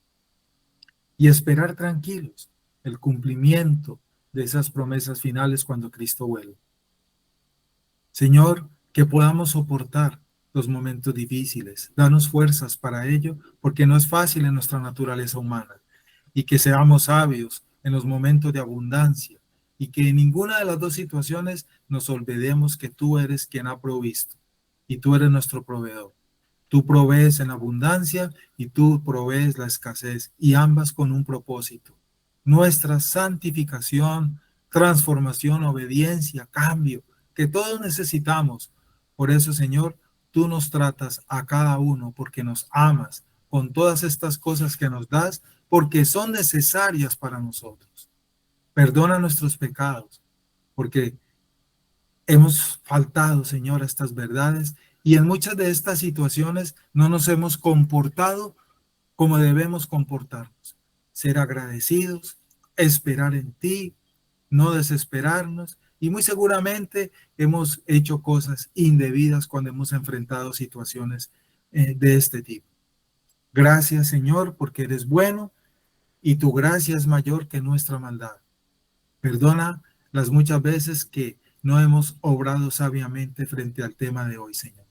y esperar tranquilos el cumplimiento de esas promesas finales cuando Cristo vuelva. Señor, que podamos soportar los momentos difíciles. Danos fuerzas para ello, porque no es fácil en nuestra naturaleza humana. Y que seamos sabios en los momentos de abundancia, y que en ninguna de las dos situaciones nos olvidemos que tú eres quien ha provisto, y tú eres nuestro proveedor. Tú provees en abundancia y tú provees la escasez, y ambas con un propósito. Nuestra santificación, transformación, obediencia, cambio, que todos necesitamos. Por eso, Señor, tú nos tratas a cada uno porque nos amas con todas estas cosas que nos das, porque son necesarias para nosotros. Perdona nuestros pecados, porque hemos faltado, Señor, a estas verdades, y en muchas de estas situaciones no nos hemos comportado como debemos comportarnos. Ser agradecidos, esperar en ti, no desesperarnos, y muy seguramente hemos hecho cosas indebidas cuando hemos enfrentado situaciones de este tipo. Gracias, Señor, porque eres bueno y tu gracia es mayor que nuestra maldad. Perdona las muchas veces que no hemos obrado sabiamente frente al tema de hoy, Señor.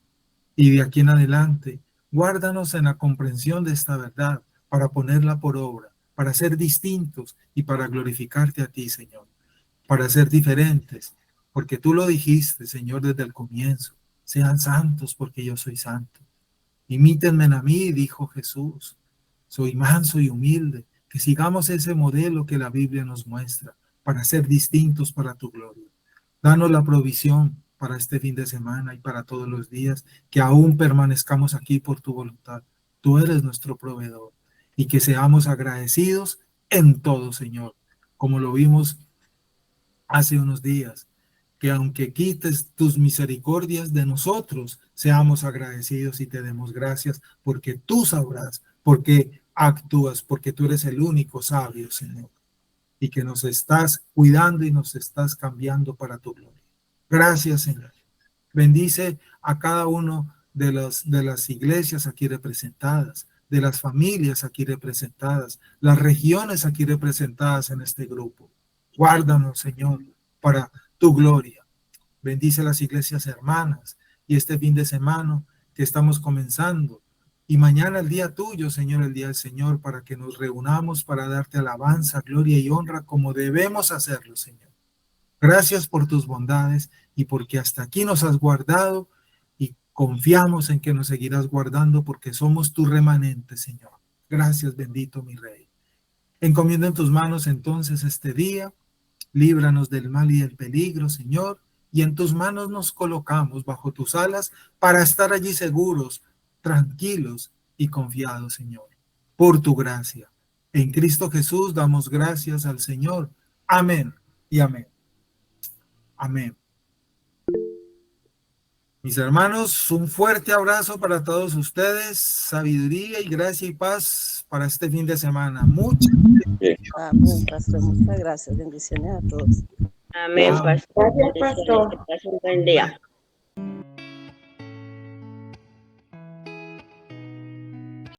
Y de aquí en adelante, guárdanos en la comprensión de esta verdad para ponerla por obra, para ser distintos y para glorificarte a ti, Señor, para ser diferentes, porque tú lo dijiste, Señor, desde el comienzo. Sean santos porque yo soy santo. Imítenme a mí, dijo Jesús. Soy manso y humilde. Que sigamos ese modelo que la Biblia nos muestra para ser distintos para tu gloria. Danos la provisión para este fin de semana y para todos los días, que aún permanezcamos aquí por tu voluntad. Tú eres nuestro proveedor, y que seamos agradecidos en todo, Señor, como lo vimos hace unos días, que aunque quites tus misericordias de nosotros, seamos agradecidos y te demos gracias, porque tú sabrás, porque actúas, porque tú eres el único sabio, Señor, y que nos estás cuidando y nos estás cambiando para tu gloria. Gracias, Señor. Bendice a cada uno de las iglesias aquí representadas, de las familias aquí representadas, las regiones aquí representadas en este grupo. Guárdanos, Señor, para tu gloria. Bendice las iglesias hermanas y este fin de semana que estamos comenzando. Y mañana el día tuyo, Señor, el día del Señor, para que nos reunamos para darte alabanza, gloria y honra como debemos hacerlo, Señor. Gracias por tus bondades y porque hasta aquí nos has guardado, y confiamos en que nos seguirás guardando porque somos tu remanente, Señor. Gracias, bendito mi Rey. Encomiendo en tus manos entonces este día. Líbranos del mal y del peligro, Señor, y en tus manos nos colocamos bajo tus alas para estar allí seguros, tranquilos y confiados, Señor, por tu gracia. En Cristo Jesús damos gracias al Señor. Amén y amén. Amén. Mis hermanos, un fuerte abrazo para todos ustedes, sabiduría y gracia y paz para este fin de semana. Muchas gracias. Amén, pastor, muchas gracias. Bendiciones a todos. Amén, pastor. Gracias, pastor. Que pasen un buen día.